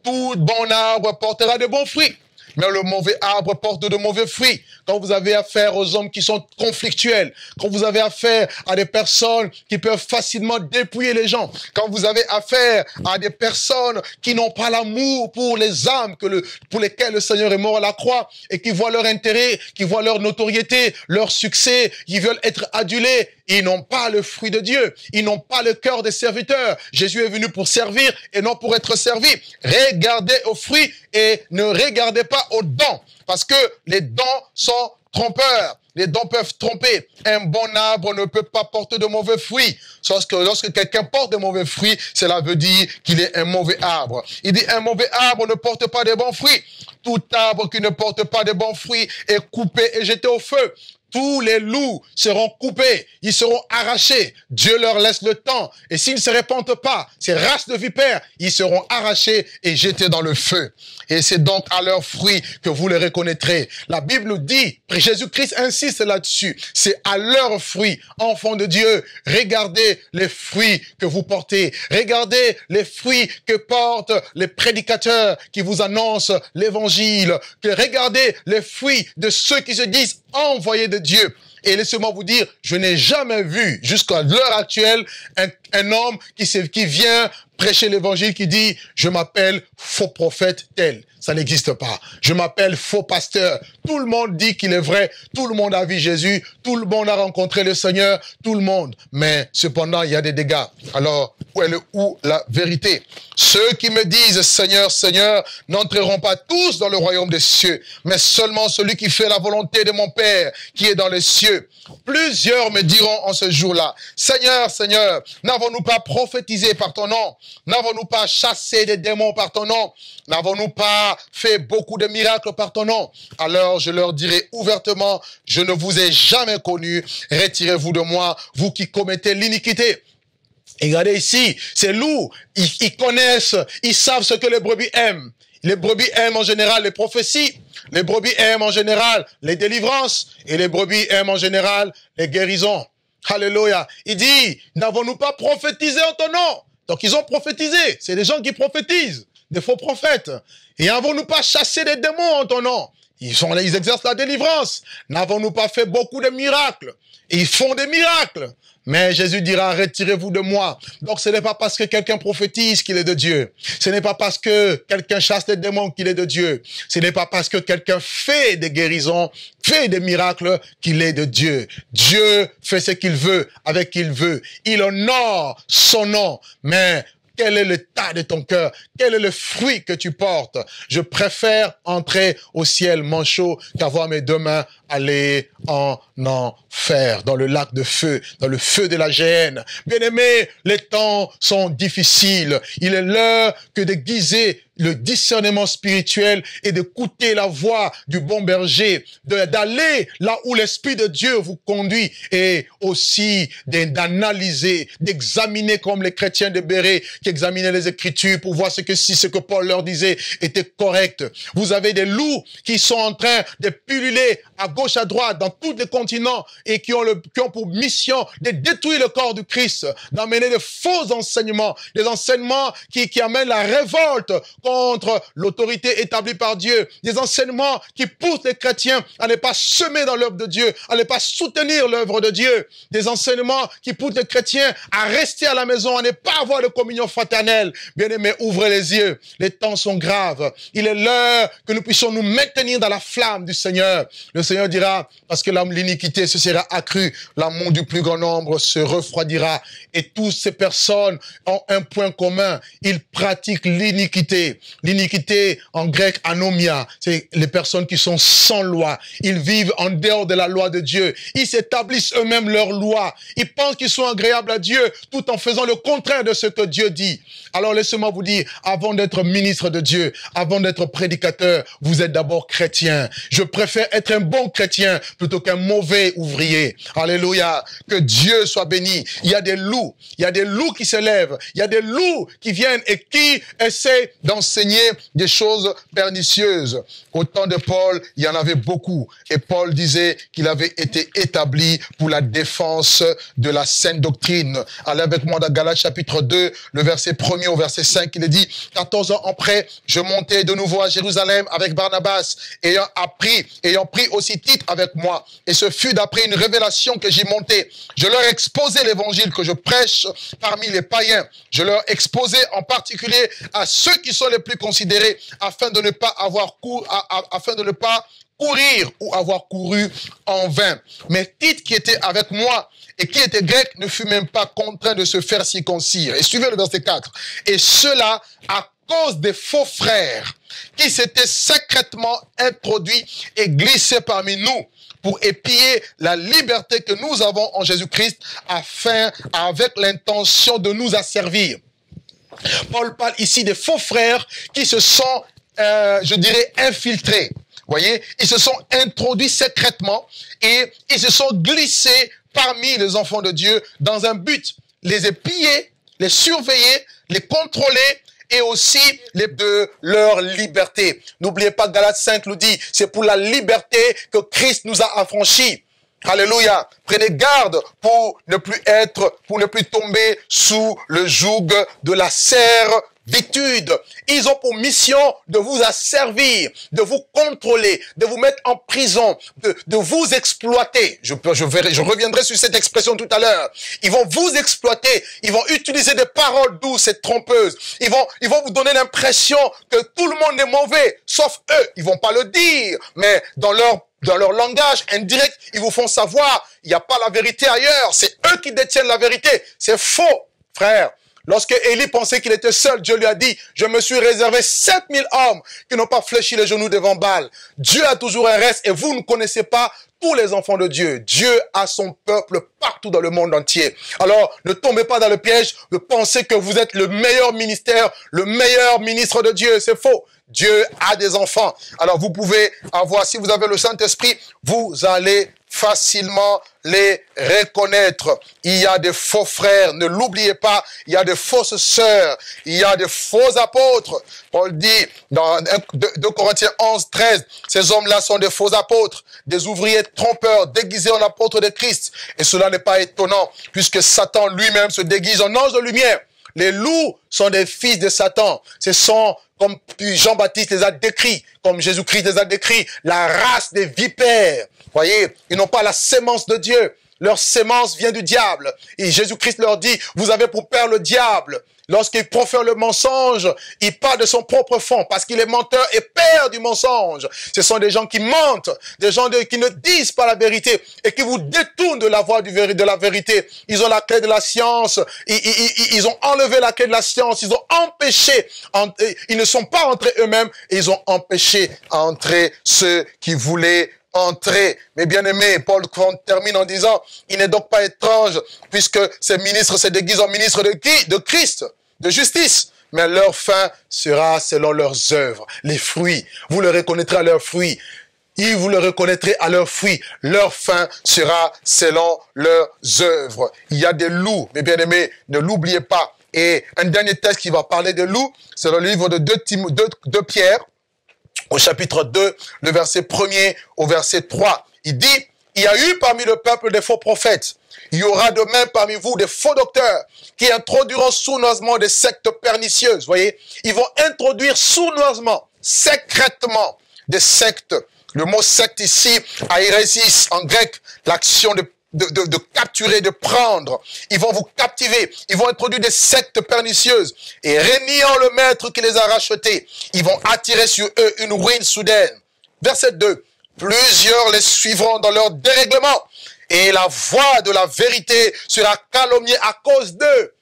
Speaker 1: Tout bon arbre portera de bons fruits. Mais le mauvais arbre porte de mauvais fruits. Quand vous avez affaire aux hommes qui sont conflictuels, quand vous avez affaire à des personnes qui peuvent facilement dépouiller les gens, quand vous avez affaire à des personnes qui n'ont pas l'amour pour les âmes pour lesquelles le Seigneur est mort à la croix et qui voient leur intérêt, qui voient leur notoriété, leur succès, ils veulent être adulés, ils n'ont pas le fruit de Dieu. Ils n'ont pas le cœur des serviteurs. Jésus est venu pour servir et non pour être servi. Regardez aux fruits et ne regardez pas aux dons. Parce que les dons sont trompeurs. Les dons peuvent tromper. Un bon arbre ne peut pas porter de mauvais fruits. Sauf que lorsque quelqu'un porte de mauvais fruits, cela veut dire qu'il est un mauvais arbre. Il dit un mauvais arbre ne porte pas de bons fruits. Tout arbre qui ne porte pas de bons fruits est coupé et jeté au feu. Tous les loups seront coupés, ils seront arrachés. Dieu leur laisse le temps. Et s'ils ne se répandent pas, ces races de vipères, ils seront arrachés et jetés dans le feu. Et c'est donc à leurs fruits que vous les reconnaîtrez. La Bible nous dit, Jésus-Christ insiste là-dessus, c'est à leurs fruits, enfants de Dieu. Regardez les fruits que vous portez. Regardez les fruits que portent les prédicateurs qui vous annoncent l'évangile. Regardez les fruits de ceux qui se disent envoyés de Dieu. Et laissez-moi vous dire, je n'ai jamais vu jusqu'à l'heure actuelle un homme qui vient prêcher l'évangile qui dit « Je m'appelle faux prophète tel ». Ça n'existe pas. Je m'appelle faux pasteur. Tout le monde dit qu'il est vrai. Tout le monde a vu Jésus. Tout le monde a rencontré le Seigneur. Tout le monde. Mais cependant, il y a des dégâts. Alors, où la vérité? Ceux qui me disent « Seigneur, Seigneur » n'entreront pas tous dans le royaume des cieux, mais seulement celui qui fait la volonté de mon Père qui est dans les cieux. Plusieurs me diront en ce jour-là « Seigneur, Seigneur, n'avons-nous pas prophétisé par ton nom? N'avons-nous pas chassé des démons par ton nom? N'avons-nous pas fait beaucoup de miracles par ton nom? Alors je leur dirai ouvertement, je ne vous ai jamais connu, retirez-vous de moi, vous qui commettez l'iniquité. Et regardez ici, ces loups, ils connaissent, ils savent ce que les brebis aiment. Les brebis aiment en général les prophéties, les brebis aiment en général les délivrances, et les brebis aiment en général les guérisons. Alléluia. Il dit, n'avons-nous pas prophétisé en ton nom? Donc ils ont prophétisé, c'est des gens qui prophétisent, des faux prophètes. Et n'avons-nous pas chassé des démons en ton nom? Ils exercent la délivrance. N'avons-nous pas fait beaucoup de miracles? Ils font des miracles. Mais Jésus dira, retirez-vous de moi. Donc ce n'est pas parce que quelqu'un prophétise qu'il est de Dieu. Ce n'est pas parce que quelqu'un chasse les démons qu'il est de Dieu. Ce n'est pas parce que quelqu'un fait des guérisons, fait des miracles qu'il est de Dieu. Dieu fait ce qu'il veut, avec qui il veut. Il honore son nom. Mais quel est l'état de ton cœur? Quel est le fruit que tu portes? Je préfère entrer au ciel manchot qu'avoir mes deux mains aller en enfer, dans le lac de feu, dans le feu de la géhenne. Bien-aimés, les temps sont difficiles. Il est l'heure que d'aiguiser le discernement spirituel et d'écouter la voix du bon berger, d'aller là où l'Esprit de Dieu vous conduit et aussi d'analyser, d'examiner comme les chrétiens de Béret qui examinaient les Écritures pour voir ce que Paul leur disait était correct. Vous avez des loups qui sont en train de pulluler à gauche, à droite, dans tous les continents et qui ont pour mission de détruire le corps du Christ, d'amener de faux enseignements, des enseignements qui amènent la révolte contre l'autorité établie par Dieu, des enseignements qui poussent les chrétiens à ne pas semer dans l'œuvre de Dieu, à ne pas soutenir l'œuvre de Dieu, des enseignements qui poussent les chrétiens à rester à la maison, à ne pas avoir de communion fraternelle. Bien-aimés, ouvrez les yeux, les temps sont graves. Il est l'heure que nous puissions nous maintenir dans la flamme du Seigneur. Le Seigneur dira, parce que l'iniquité se sera accrue, l'amour du plus grand nombre se refroidira. Et toutes ces personnes ont un point commun, ils pratiquent l'iniquité. l'iniquité. L'iniquité, en grec, anomia, c'est les personnes qui sont sans loi. Ils vivent en dehors de la loi de Dieu. Ils s'établissent eux-mêmes leur loi. Ils pensent qu'ils sont agréables à Dieu tout en faisant le contraire de ce que Dieu dit. Alors laissez-moi vous dire, avant d'être ministre de Dieu, avant d'être prédicateur, vous êtes d'abord chrétien. Je préfère être un bon chrétien plutôt qu'un mauvais ouvrier. Alléluia. Que Dieu soit béni. Il y a des loups qui se lèvent. Il y a des loups qui viennent et qui essaient d'enseigner des choses pernicieuses. Au temps de Paul, il y en avait beaucoup. Et Paul disait qu'il avait été établi pour la défense de la sainte doctrine. Allez avec moi dans Galates chapitre 2, le verset 1er au verset 5, il est dit, 14 ans après, je montai de nouveau à Jérusalem avec Barnabas, ayant pris aussi Tite avec moi. Et ce fut d'après une révélation que j'y montai. Je leur exposai l'évangile que je prêche parmi les païens. Je leur exposai en particulier à ceux qui sont les plus considérés, afin de ne pas courir ou avoir couru en vain. Mais Tite qui était avec moi et qui était grec ne fut même pas contraint de se faire circoncire. Et suivez le verset 4. Et cela à cause des faux frères qui s'étaient secrètement introduits et glissés parmi nous pour épier la liberté que nous avons en Jésus-Christ avec l'intention de nous asservir. Paul parle ici des faux frères qui se sont, je dirais, infiltrés. Voyez, ils se sont introduits secrètement et ils se sont glissés parmi les enfants de Dieu dans un but, les épier, les surveiller, les contrôler et aussi de leur liberté. N'oubliez pas, Galates 5 nous dit, c'est pour la liberté que Christ nous a affranchis. Alléluia. Prenez garde pour ne plus tomber sous le joug de la servitude. Ils ont pour mission de vous asservir, de vous contrôler, de vous mettre en prison, de vous exploiter. Je reviendrai sur cette expression tout à l'heure. Ils vont vous exploiter. Ils vont utiliser des paroles douces et trompeuses. Ils vont vous donner l'impression que tout le monde est mauvais, sauf eux. Ils vont pas le dire, mais dans leur langage indirect, ils vous font savoir, il n'y a pas la vérité ailleurs. C'est eux qui détiennent la vérité. C'est faux, frère. Lorsque Élie pensait qu'il était seul, Dieu lui a dit, je me suis réservé 7000 hommes qui n'ont pas fléchi les genoux devant Baal. Dieu a toujours un reste et vous ne connaissez pas tous les enfants de Dieu. Dieu a son peuple partout dans le monde entier. Alors, ne tombez pas dans le piège de penser que vous êtes le meilleur ministère, le meilleur ministre de Dieu. C'est faux. Dieu a des enfants. Alors, vous pouvez avoir, si vous avez le Saint-Esprit, vous allez facilement les reconnaître. Il y a des faux frères, ne l'oubliez pas, il y a des fausses sœurs, il y a des faux apôtres. Paul dit dans 2 Corinthiens 11, 13, ces hommes-là sont des faux apôtres, des ouvriers trompeurs, déguisés en apôtres de Christ. Et cela n'est pas étonnant, puisque Satan lui-même se déguise en ange de lumière. Les loups sont des fils de Satan. Ce sont, comme Jean-Baptiste les a décrits, comme Jésus-Christ les a décrits, la race des vipères. Voyez, ils n'ont pas la sémence de Dieu. Leur sémence vient du diable. Et Jésus-Christ leur dit, vous avez pour père le diable. Lorsqu'il profère le mensonge, il part de son propre fond parce qu'il est menteur et père du mensonge. Ce sont des gens qui mentent, des gens qui ne disent pas la vérité et qui vous détournent de la voie de la vérité. Ils ont la clé de la science, ils ont enlevé la clé de la science, ils ont empêché, ils ne sont pas entrés eux-mêmes et ils ont empêché à entrer ceux qui voulaient entrer. Mais bien aimé, Paul termine en disant, il n'est donc pas étrange, puisque ces ministres se déguisent en ministres de qui? De Christ, de justice. Mais leur fin sera selon leurs œuvres, les fruits. Vous le reconnaîtrez à leurs fruits. Vous le reconnaîtrez à leurs fruits. Leur fin sera selon leurs œuvres. Il y a des loups, mais bien aimé, ne l'oubliez pas. Et un dernier texte qui va parler de loups, c'est le livre de 2 Pierre, au chapitre 2, le verset 1er au verset 3. Il dit, il y a eu parmi le peuple des faux prophètes. Il y aura de même parmi vous des faux docteurs qui introduiront sournoisement des sectes pernicieuses. Voyez, ils vont introduire sournoisement, secrètement, des sectes. Le mot secte ici, airesis, en grec, l'action de capturer, de prendre. Ils vont vous captiver. Ils vont introduire des sectes pernicieuses. Et reniant le maître qui les a rachetés, ils vont attirer sur eux une ruine soudaine. Verset 2. Plusieurs les suivront dans leur dérèglement. Et la voix de la vérité sera calomniée à cause d'eux.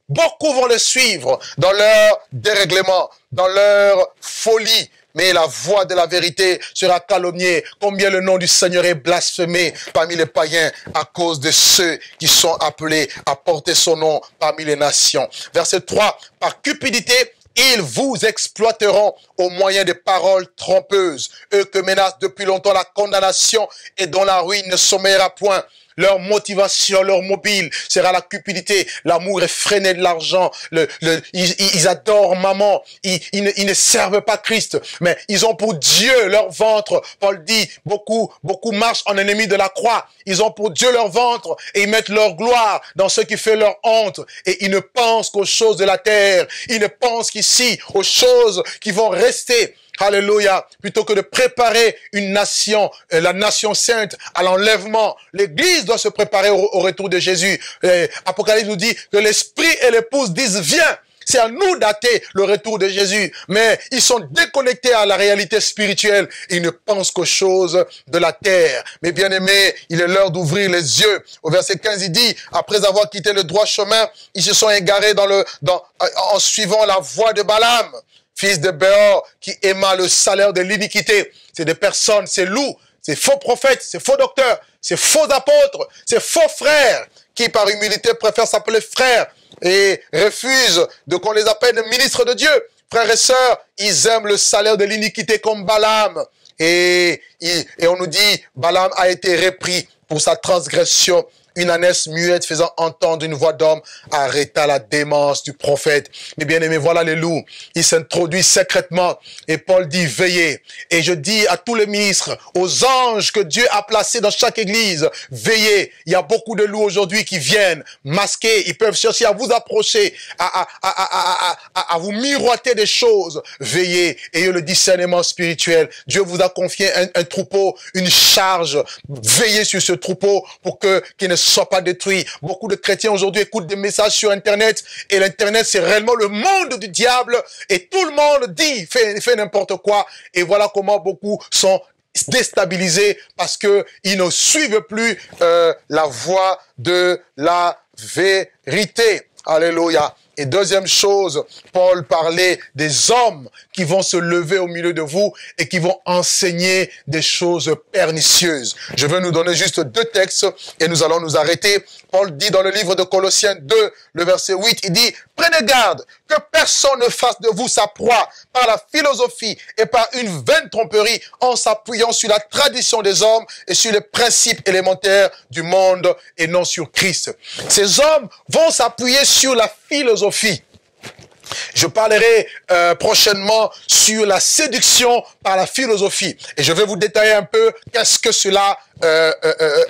Speaker 1: Beaucoup vont le suivre dans leur dérèglement, dans leur folie. Mais la voix de la vérité sera calomniée. Combien le nom du Seigneur est blasphémé parmi les païens à cause de ceux qui sont appelés à porter son nom parmi les nations. Verset 3. Par cupidité, ils vous exploiteront au moyen de paroles trompeuses. Eux que menace depuis longtemps la condamnation et dont la ruine ne sommeillera point. Leur motivation, leur mobile sera la cupidité, l'amour effréné de l'argent. Ils adorent maman, ils ne servent pas Christ, mais ils ont pour Dieu leur ventre. Paul dit, beaucoup marchent en ennemis de la croix. Ils ont pour Dieu leur ventre et ils mettent leur gloire dans ce qui fait leur honte. Et ils ne pensent qu'aux choses de la terre. Ils ne pensent qu'ici aux choses qui vont rester. Alléluia. Plutôt que de préparer une nation, la nation sainte, à l'enlèvement, l'Église doit se préparer au retour de Jésus. Apocalypse nous dit que l'Esprit et l'épouse disent viens. C'est à nous dater le retour de Jésus. Mais ils sont déconnectés à la réalité spirituelle. Ils ne pensent qu'aux choses de la terre. Mais bien aimés, il est l'heure d'ouvrir les yeux. Au verset 15, il dit, après avoir quitté le droit chemin, ils se sont égarés en suivant la voie de Balaam, fils de Béor, qui aima le salaire de l'iniquité. C'est des personnes, c'est loups, c'est faux prophètes, c'est faux docteurs, c'est faux apôtres, c'est faux frères, qui par humilité préfèrent s'appeler frères et refusent qu'on les appelle ministres de Dieu. Frères et sœurs, ils aiment le salaire de l'iniquité comme Balaam. Et on nous dit, Balaam a été repris pour sa transgression. Une ânesse muette faisant entendre une voix d'homme arrêta la démence du prophète. Mais bien aimés, voilà les loups. Ils s'introduisent secrètement. Et Paul dit, veillez. Et je dis à tous les ministres, aux anges que Dieu a placés dans chaque église, veillez. Il y a beaucoup de loups aujourd'hui qui viennent masqués. Ils peuvent chercher à vous approcher, à vous miroiter des choses. Veillez. Ayez le discernement spirituel. Dieu vous a confié un troupeau, une charge. Veillez sur ce troupeau pour qu'il ne soit pas détruit. Beaucoup de chrétiens aujourd'hui écoutent des messages sur Internet et l'Internet c'est réellement le monde du diable et tout le monde dit, fait n'importe quoi et voilà comment beaucoup sont déstabilisés parce que ils ne suivent plus la voie de la vérité. Alléluia. Et deuxième chose, Paul parlait des hommes qui vont se lever au milieu de vous et qui vont enseigner des choses pernicieuses. Je vais nous donner juste deux textes et nous allons nous arrêter. Paul dit dans le livre de Colossiens 2, le verset 8, il dit « Prenez garde que personne ne fasse de vous sa proie par la philosophie et par une vaine tromperie en s'appuyant sur la tradition des hommes et sur les principes élémentaires du monde et non sur Christ. » Ces hommes vont s'appuyer sur la philosophie. Je parlerai prochainement sur la séduction par la philosophie. Et je vais vous détailler un peu qu'est-ce que cela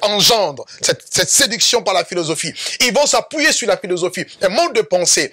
Speaker 1: engendre, cette séduction par la philosophie. Ils vont s'appuyer sur la philosophie, un monde de pensée,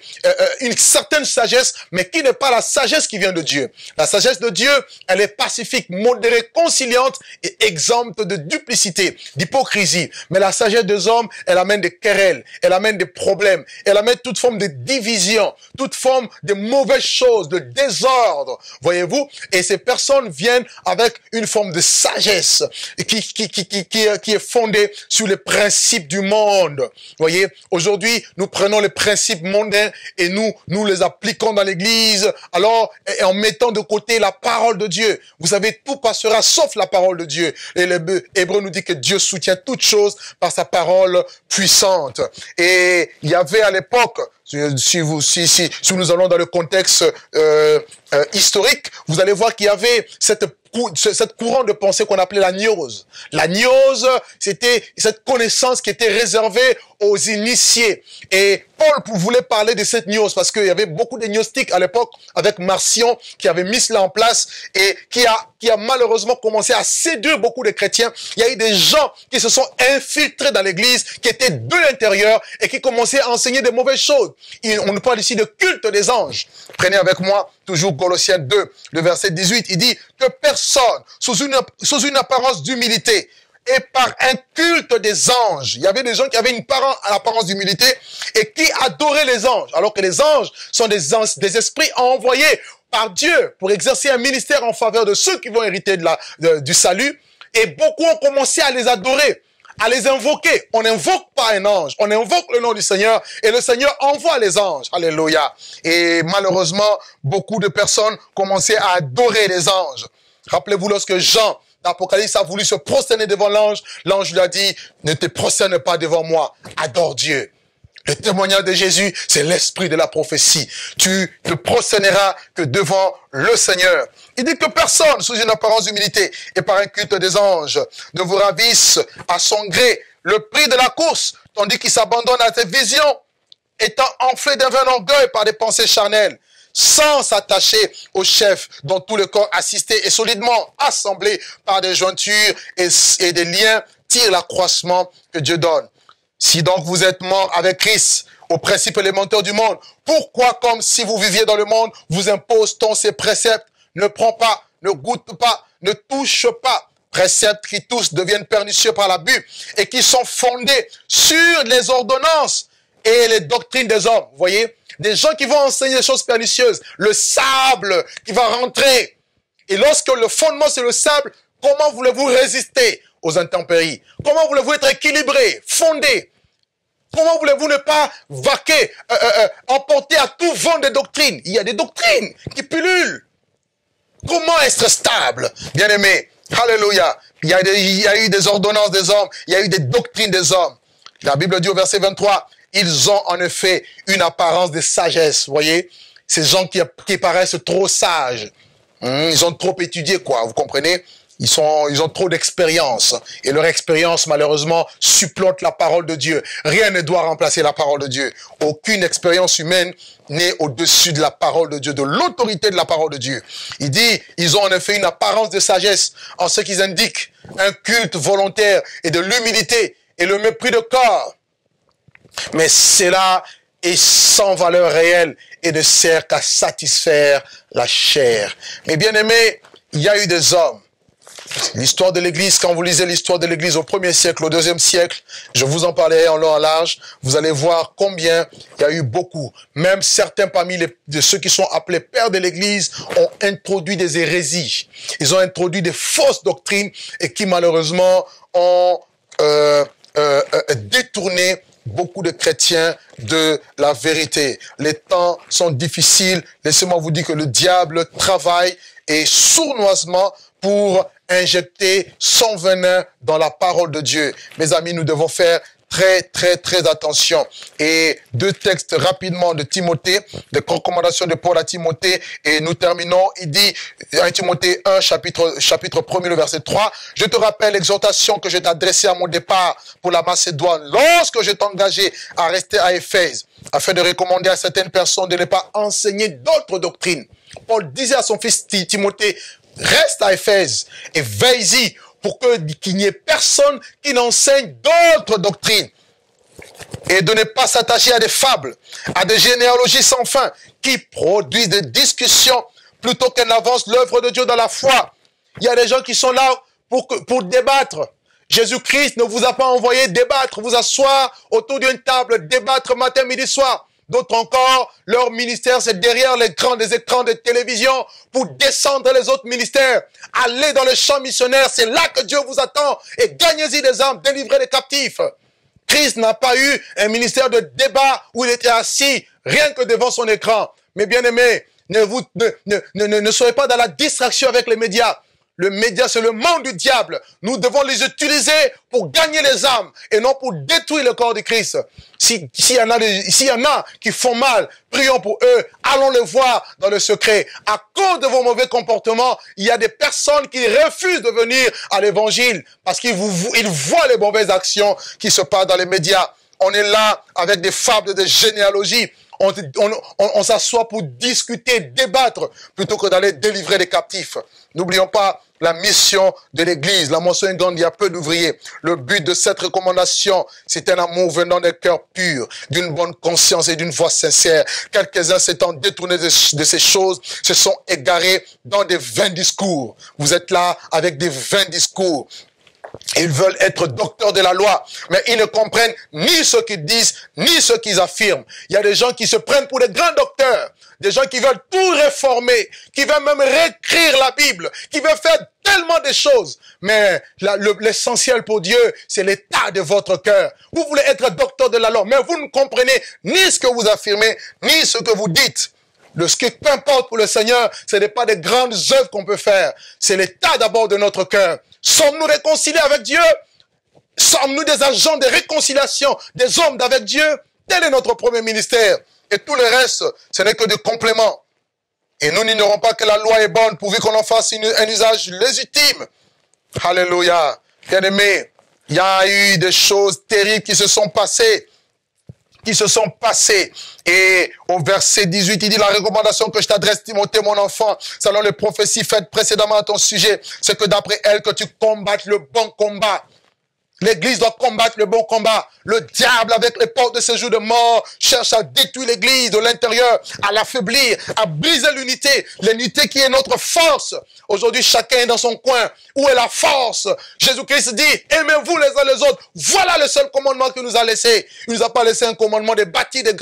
Speaker 1: une certaine sagesse, mais qui n'est pas la sagesse qui vient de Dieu. La sagesse de Dieu, elle est pacifique, modérée, conciliante et exempte de duplicité, d'hypocrisie. Mais la sagesse des hommes, elle amène des querelles, elle amène des problèmes, elle amène toute forme de division, toute forme de mauvaises choses, de désordre, voyez-vous. Et ces personnes viennent avec une forme de sagesse qui est fondée sur les principes du monde. Voyez, aujourd'hui, nous prenons les principes mondains et nous les appliquons dans l'église, alors, en mettant de côté la parole de Dieu. Vous savez, tout passera sauf la parole de Dieu. Et l'Hébreu nous dit que Dieu soutient toutes choses par sa parole puissante. Et il y avait à l'époque, si nous allons dans le contexte historique, vous allez voir qu'il y avait cette courant de pensée qu'on appelait la gnose. La gnose, c'était cette connaissance qui était réservée aux initiés. Et Paul voulait parler de cette gnose parce qu'il y avait beaucoup de gnostiques à l'époque avec Marcion qui avait mis cela en place et qui a malheureusement commencé à séduire beaucoup de chrétiens. Il y a eu des gens qui se sont infiltrés dans l'église, qui étaient de l'intérieur et qui commençaient à enseigner de mauvaises choses. On nous parle ici de culte des anges. Prenez avec moi toujours Colossiens 2, le verset 18, il dit que personne, sous une apparence d'humilité, et par un culte des anges. Il y avait des gens qui avaient une apparence d'humilité et qui adoraient les anges. Alors que les anges sont des esprits envoyés par Dieu pour exercer un ministère en faveur de ceux qui vont hériter du salut. Et beaucoup ont commencé à les adorer. à les invoquer. On n'invoque pas un ange, on invoque le nom du Seigneur et le Seigneur envoie les anges. Alléluia. Et malheureusement, beaucoup de personnes commençaient à adorer les anges. Rappelez-vous lorsque Jean d'Apocalypse a voulu se prosterner devant l'ange, l'ange lui a dit, ne te prosterne pas devant moi, adore Dieu. Le témoignage de Jésus, c'est l'esprit de la prophétie. Tu te prosterneras que devant le Seigneur. Il dit que personne, sous une apparence d'humilité et par un culte des anges, ne vous ravisse à son gré le prix de la course, tandis qu'il s'abandonne à ses visions, étant enflé d'un vain orgueil par des pensées charnelles, sans s'attacher au chef dont tout le corps assisté et solidement assemblé par des jointures et des liens tire l'accroissement que Dieu donne. Si donc vous êtes morts avec Christ au principe élémentaire du monde, pourquoi, comme si vous viviez dans le monde, vous impose-t-on ces préceptes? Ne prends pas, ne goûte pas, ne touche pas. Préceptes qui tous deviennent pernicieux par l'abus et qui sont fondés sur les ordonnances et les doctrines des hommes. Vous voyez? Des gens qui vont enseigner des choses pernicieuses. Le sable qui va rentrer. Et lorsque le fondement c'est le sable, comment voulez-vous résister aux intempéries? Comment voulez-vous être équilibré, fondé? Comment voulez-vous ne pas vaquer, emporter à tout vent des doctrines? Il y a des doctrines qui pullulent. Comment être stable, bien-aimé? Alléluia. Il y a eu des ordonnances des hommes, il y a eu des doctrines des hommes. La Bible dit au verset 23, ils ont en effet une apparence de sagesse, vous voyez? Ces gens qui paraissent trop sages. Ils ont trop étudié, quoi, vous comprenez? Ils ont trop d'expérience. Et leur expérience, malheureusement, supplante la parole de Dieu. Rien ne doit remplacer la parole de Dieu. Aucune expérience humaine n'est au-dessus de la parole de Dieu, de l'autorité de la parole de Dieu. Il dit, ils ont en effet une apparence de sagesse en ce qu'ils indiquent un culte volontaire et de l'humilité et le mépris de corps. Mais cela est sans valeur réelle et ne sert qu'à satisfaire la chair. Mais bien aimé, il y a eu des hommes. L'histoire de l'Église, quand vous lisez l'histoire de l'Église au 1er siècle, au 2e siècle, je vous en parlerai en long et en large, vous allez voir combien il y a eu beaucoup. Même certains parmi de ceux qui sont appelés pères de l'Église ont introduit des hérésies. Ils ont introduit des fausses doctrines et qui malheureusement ont détourné beaucoup de chrétiens de la vérité. Les temps sont difficiles. Laissez-moi vous dire que le diable travaille et sournoisement pour injecter son venin dans la parole de Dieu. Mes amis, nous devons faire très attention. Et 2 textes rapidement de Timothée, des recommandations de Paul à Timothée, et nous terminons. Il dit, 1 Timothée 1, chapitre 1er, le verset 3, « Je te rappelle l'exhortation que je t'ai adressée à mon départ pour la Macédoine, lorsque je t'ai engagé à rester à Éphèse, afin de recommander à certaines personnes de ne pas enseigner d'autres doctrines. » Paul disait à son fils Timothée, reste à Éphèse et veille-y pour qu'il n'y ait personne qui n'enseigne d'autres doctrines. Et de ne pas s'attacher à des fables, à des généalogies sans fin, qui produisent des discussions plutôt qu'elles n'avancent l'œuvre de Dieu dans la foi. Il y a des gens qui sont là pour débattre. Jésus-Christ ne vous a pas envoyé débattre, vous asseoir autour d'une table, débattre matin, midi, soir. D'autres encore, leur ministère, c'est derrière des écrans de télévision pour descendre les autres ministères. Allez dans le champ missionnaire, c'est là que Dieu vous attend. Et gagnez-y des âmes, délivrez les captifs. Christ n'a pas eu un ministère de débat où il était assis, rien que devant son écran. Mais bien aimés, ne soyez pas dans la distraction avec les médias. Le média, c'est le monde du diable. Nous devons les utiliser pour gagner les âmes et non pour détruire le corps de Christ. S'il y en a qui font mal, prions pour eux. Allons les voir dans le secret. À cause de vos mauvais comportements, il y a des personnes qui refusent de venir à l'évangile parce qu'ils voient les mauvaises actions qui se passent dans les médias. On est là avec des fables, des généalogies. On s'assoit pour discuter, débattre, plutôt que d'aller délivrer les captifs. N'oublions pas la mission de l'Église. La moisson est grande, il y a peu d'ouvriers. Le but de cette recommandation, c'est un amour venant d'un cœur pur, d'une bonne conscience et d'une voix sincère. Quelques-uns s'étant détournés de ces choses, se sont égarés dans des vains discours. Vous êtes là avec des vains discours. Ils veulent être docteurs de la loi, mais ils ne comprennent ni ce qu'ils disent, ni ce qu'ils affirment. Il y a des gens qui se prennent pour des grands docteurs, des gens qui veulent tout réformer, qui veulent même réécrire la Bible, qui veulent faire tellement de choses. Mais l'essentiel pour Dieu, c'est l'état de votre cœur. Vous voulez être docteur de la loi, mais vous ne comprenez ni ce que vous affirmez, ni ce que vous dites. Ce qui peu importe pour le Seigneur, ce n'est pas des grandes œuvres qu'on peut faire. C'est l'état d'abord de notre cœur. Sommes-nous réconciliés avec Dieu? Sommes-nous des agents de réconciliation, des hommes d'avec Dieu? Tel est notre premier ministère. Et tout le reste, ce n'est que des compléments. Et nous n'ignorons pas que la loi est bonne pourvu qu'on en fasse un usage légitime. Alléluia. Bien-aimés, il y a eu des choses terribles qui se sont passées. Et au verset 18, il dit la recommandation que je t'adresse, Timothée, mon enfant, selon les prophéties faites précédemment à ton sujet, c'est que d'après elles que tu combattes le bon combat. L'église doit combattre le bon combat. Le diable, avec les portes de séjour de mort, cherche à détruire l'église de l'intérieur, à l'affaiblir, à briser l'unité. L'unité qui est notre force. Aujourd'hui, chacun est dans son coin. Où est la force? Jésus-Christ dit, aimez-vous les uns les autres. Voilà le seul commandement qu'il nous a laissé. Il nous a pas laissé un commandement de bâtir des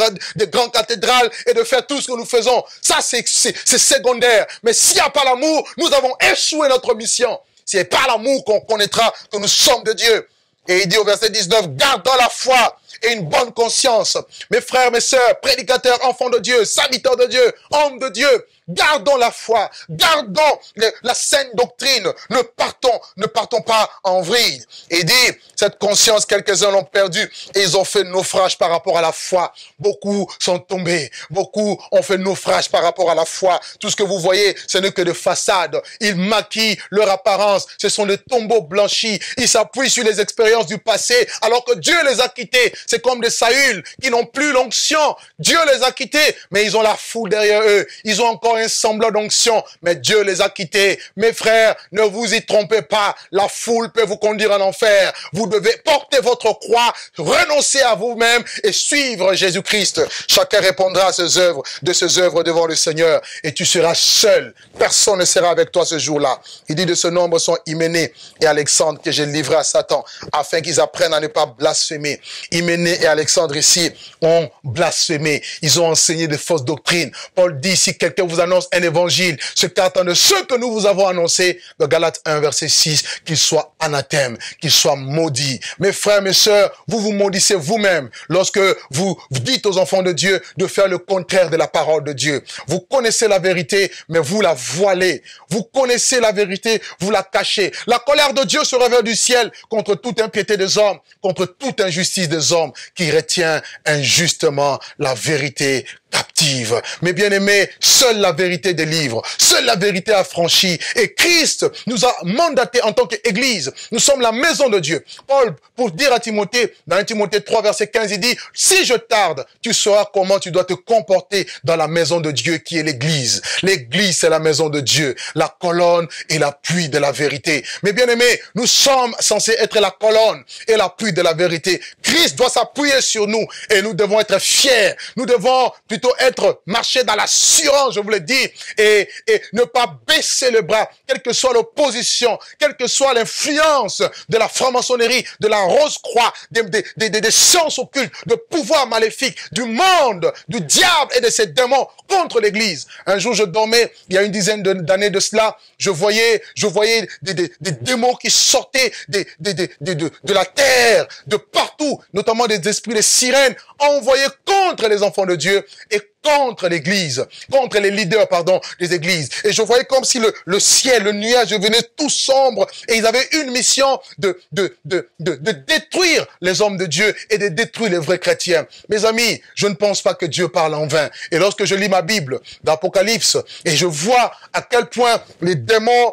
Speaker 1: grandes cathédrales et de faire tout ce que nous faisons. Ça, c'est secondaire. Mais s'il n'y a pas l'amour, nous avons échoué notre mission. C'est par l'amour qu'on connaîtra que nous sommes de Dieu. Et il dit au verset 19, gardons la foi et une bonne conscience. Mes frères, mes sœurs, prédicateurs, enfants de Dieu, serviteurs de Dieu, hommes de Dieu, gardons la foi, gardons la saine doctrine, ne partons pas en vrille. Et il dit, cette conscience, quelques-uns l'ont perdue et ils ont fait naufrage par rapport à la foi. Beaucoup sont tombés, beaucoup ont fait naufrage par rapport à la foi. Tout ce que vous voyez, ce n'est que de façade. Ils maquillent leur apparence, ce sont des tombeaux blanchis. Ils s'appuient sur les expériences du passé alors que Dieu les a quittés. C'est comme des Saül qui n'ont plus l'onction. Dieu les a quittés, mais ils ont la foule derrière eux. Ils ont encore un semblant d'onction, mais Dieu les a quittés. Mes frères, ne vous y trompez pas. La foule peut vous conduire en enfer. Vous devez porter votre croix, renoncer à vous-même et suivre Jésus-Christ. Chacun répondra à ces œuvres, de ces œuvres devant le Seigneur, et tu seras seul. Personne ne sera avec toi ce jour-là. Il dit de ce nombre sont Hyménée et Alexandre que j'ai livré à Satan, afin qu'ils apprennent à ne pas blasphémer. Hyménée et Alexandre ici ont blasphémé. Ils ont enseigné de fausses doctrines. Paul dit, si quelqu'un vous annonce un évangile, ce qu'attend de ceux que nous vous avons annoncé, dans Galates 1, verset 6, qu'il soit anathème, qu'il soit maudit. Mes frères, mes sœurs, vous vous maudissez vous-même lorsque vous dites aux enfants de Dieu de faire le contraire de la parole de Dieu. Vous connaissez la vérité, mais vous la voilez. Vous connaissez la vérité, vous la cachez. La colère de Dieu se révèle du ciel contre toute impiété des hommes, contre toute injustice des hommes qui retient injustement la vérité captive. Mais bien aimés, seule la vérité délivre, seule la vérité affranchit. Et Christ nous a mandaté en tant qu'Église. Nous sommes la maison de Dieu. Paul, pour dire à Timothée, dans 1 Timothée 3, verset 15, il dit, si je tarde, tu sauras comment tu dois te comporter dans la maison de Dieu qui est l'Église. L'Église, c'est la maison de Dieu, la colonne et l'appui de la vérité. Mais bien aimés, nous sommes censés être la colonne et l'appui de la vérité. Christ doit s'appuyer sur nous et nous devons être fiers. Nous devons plutôt marcher dans l'assurance, je vous l'ai dit, et ne pas baisser le bras, quelle que soit l'opposition, quelle que soit l'influence de la franc-maçonnerie, de la Rose-Croix, des sciences occultes, de pouvoirs maléfiques, du monde, du diable et de ses démons contre l'Église. Un jour, je dormais, il y a une dizaine d'années de cela, je voyais des démons qui sortaient de la terre, de partout, notamment des esprits, des sirènes, envoyés contre les enfants de Dieu et contre l'église, contre les leaders, des églises. Et je voyais comme si le ciel, le nuage devenait tout sombre et ils avaient une mission de détruire les hommes de Dieu et de détruire les vrais chrétiens. Mes amis, je ne pense pas que Dieu parle en vain. Et lorsque je lis ma Bible d'Apocalypse et je vois à quel point les démons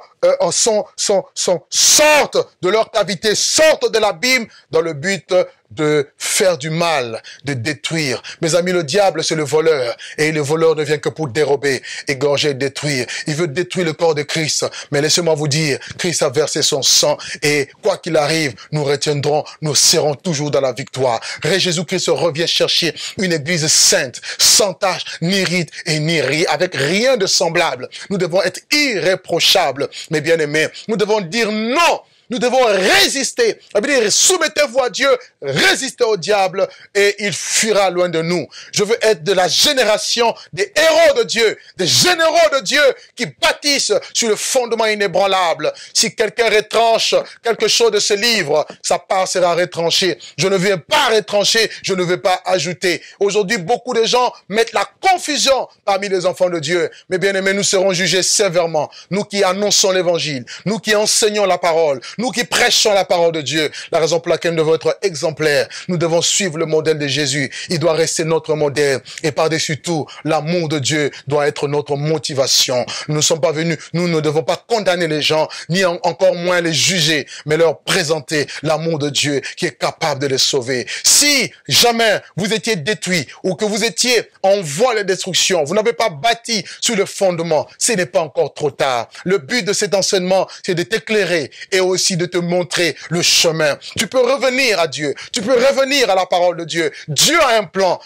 Speaker 1: sortent de leur cavité, sortent de l'abîme dans le but de faire du mal, de détruire. Mes amis, le diable, c'est le voleur. Et le voleur ne vient que pour dérober, égorger, détruire. Il veut détruire le corps de Christ. Mais laissez-moi vous dire, Christ a versé son sang. Et quoi qu'il arrive, nous retiendrons, nous serons toujours dans la victoire. Jésus-Christ revient chercher une église sainte, sans tache, ni ride et ni ri, avec rien de semblable. Nous devons être irréprochables. Mais bien aimés, nous devons dire non nous devons résister. Ça veut dire, soumettez-vous à Dieu, résistez au diable et il fuira loin de nous. Je veux être de la génération des héros de Dieu, des généraux de Dieu qui bâtissent sur le fondement inébranlable. Si quelqu'un retranche quelque chose de ce livre, sa part sera retranchée. Je ne vais pas retrancher, je ne vais pas ajouter. Aujourd'hui, beaucoup de gens mettent la confusion parmi les enfants de Dieu. Mais bien aimés, nous serons jugés sévèrement. Nous qui annonçons l'évangile, nous qui enseignons la parole, nous qui prêchons la parole de Dieu. La raison pour laquelle nous devons être exemplaires. Nous devons suivre le modèle de Jésus. Il doit rester notre modèle. Et par-dessus tout, l'amour de Dieu doit être notre motivation. Nous ne sommes pas venus, nous ne devons pas condamner les gens, ni encore moins les juger, mais leur présenter l'amour de Dieu qui est capable de les sauver. Si jamais vous étiez détruit ou que vous étiez en voie de destruction, vous n'avez pas bâti sur le fondement, ce n'est pas encore trop tard. Le but de cet enseignement, c'est de t'éclairer et aussi de te montrer le chemin. Tu peux revenir à Dieu, tu peux revenir à la parole de Dieu. Dieu a un plan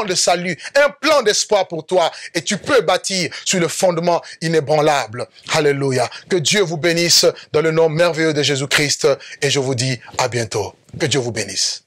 Speaker 1: de salut, un plan d'espoir pour toi et tu peux bâtir sur le fondement inébranlable. Alléluia. Que Dieu vous bénisse dans le nom merveilleux de Jésus-Christ et je vous dis à bientôt. Que Dieu vous bénisse.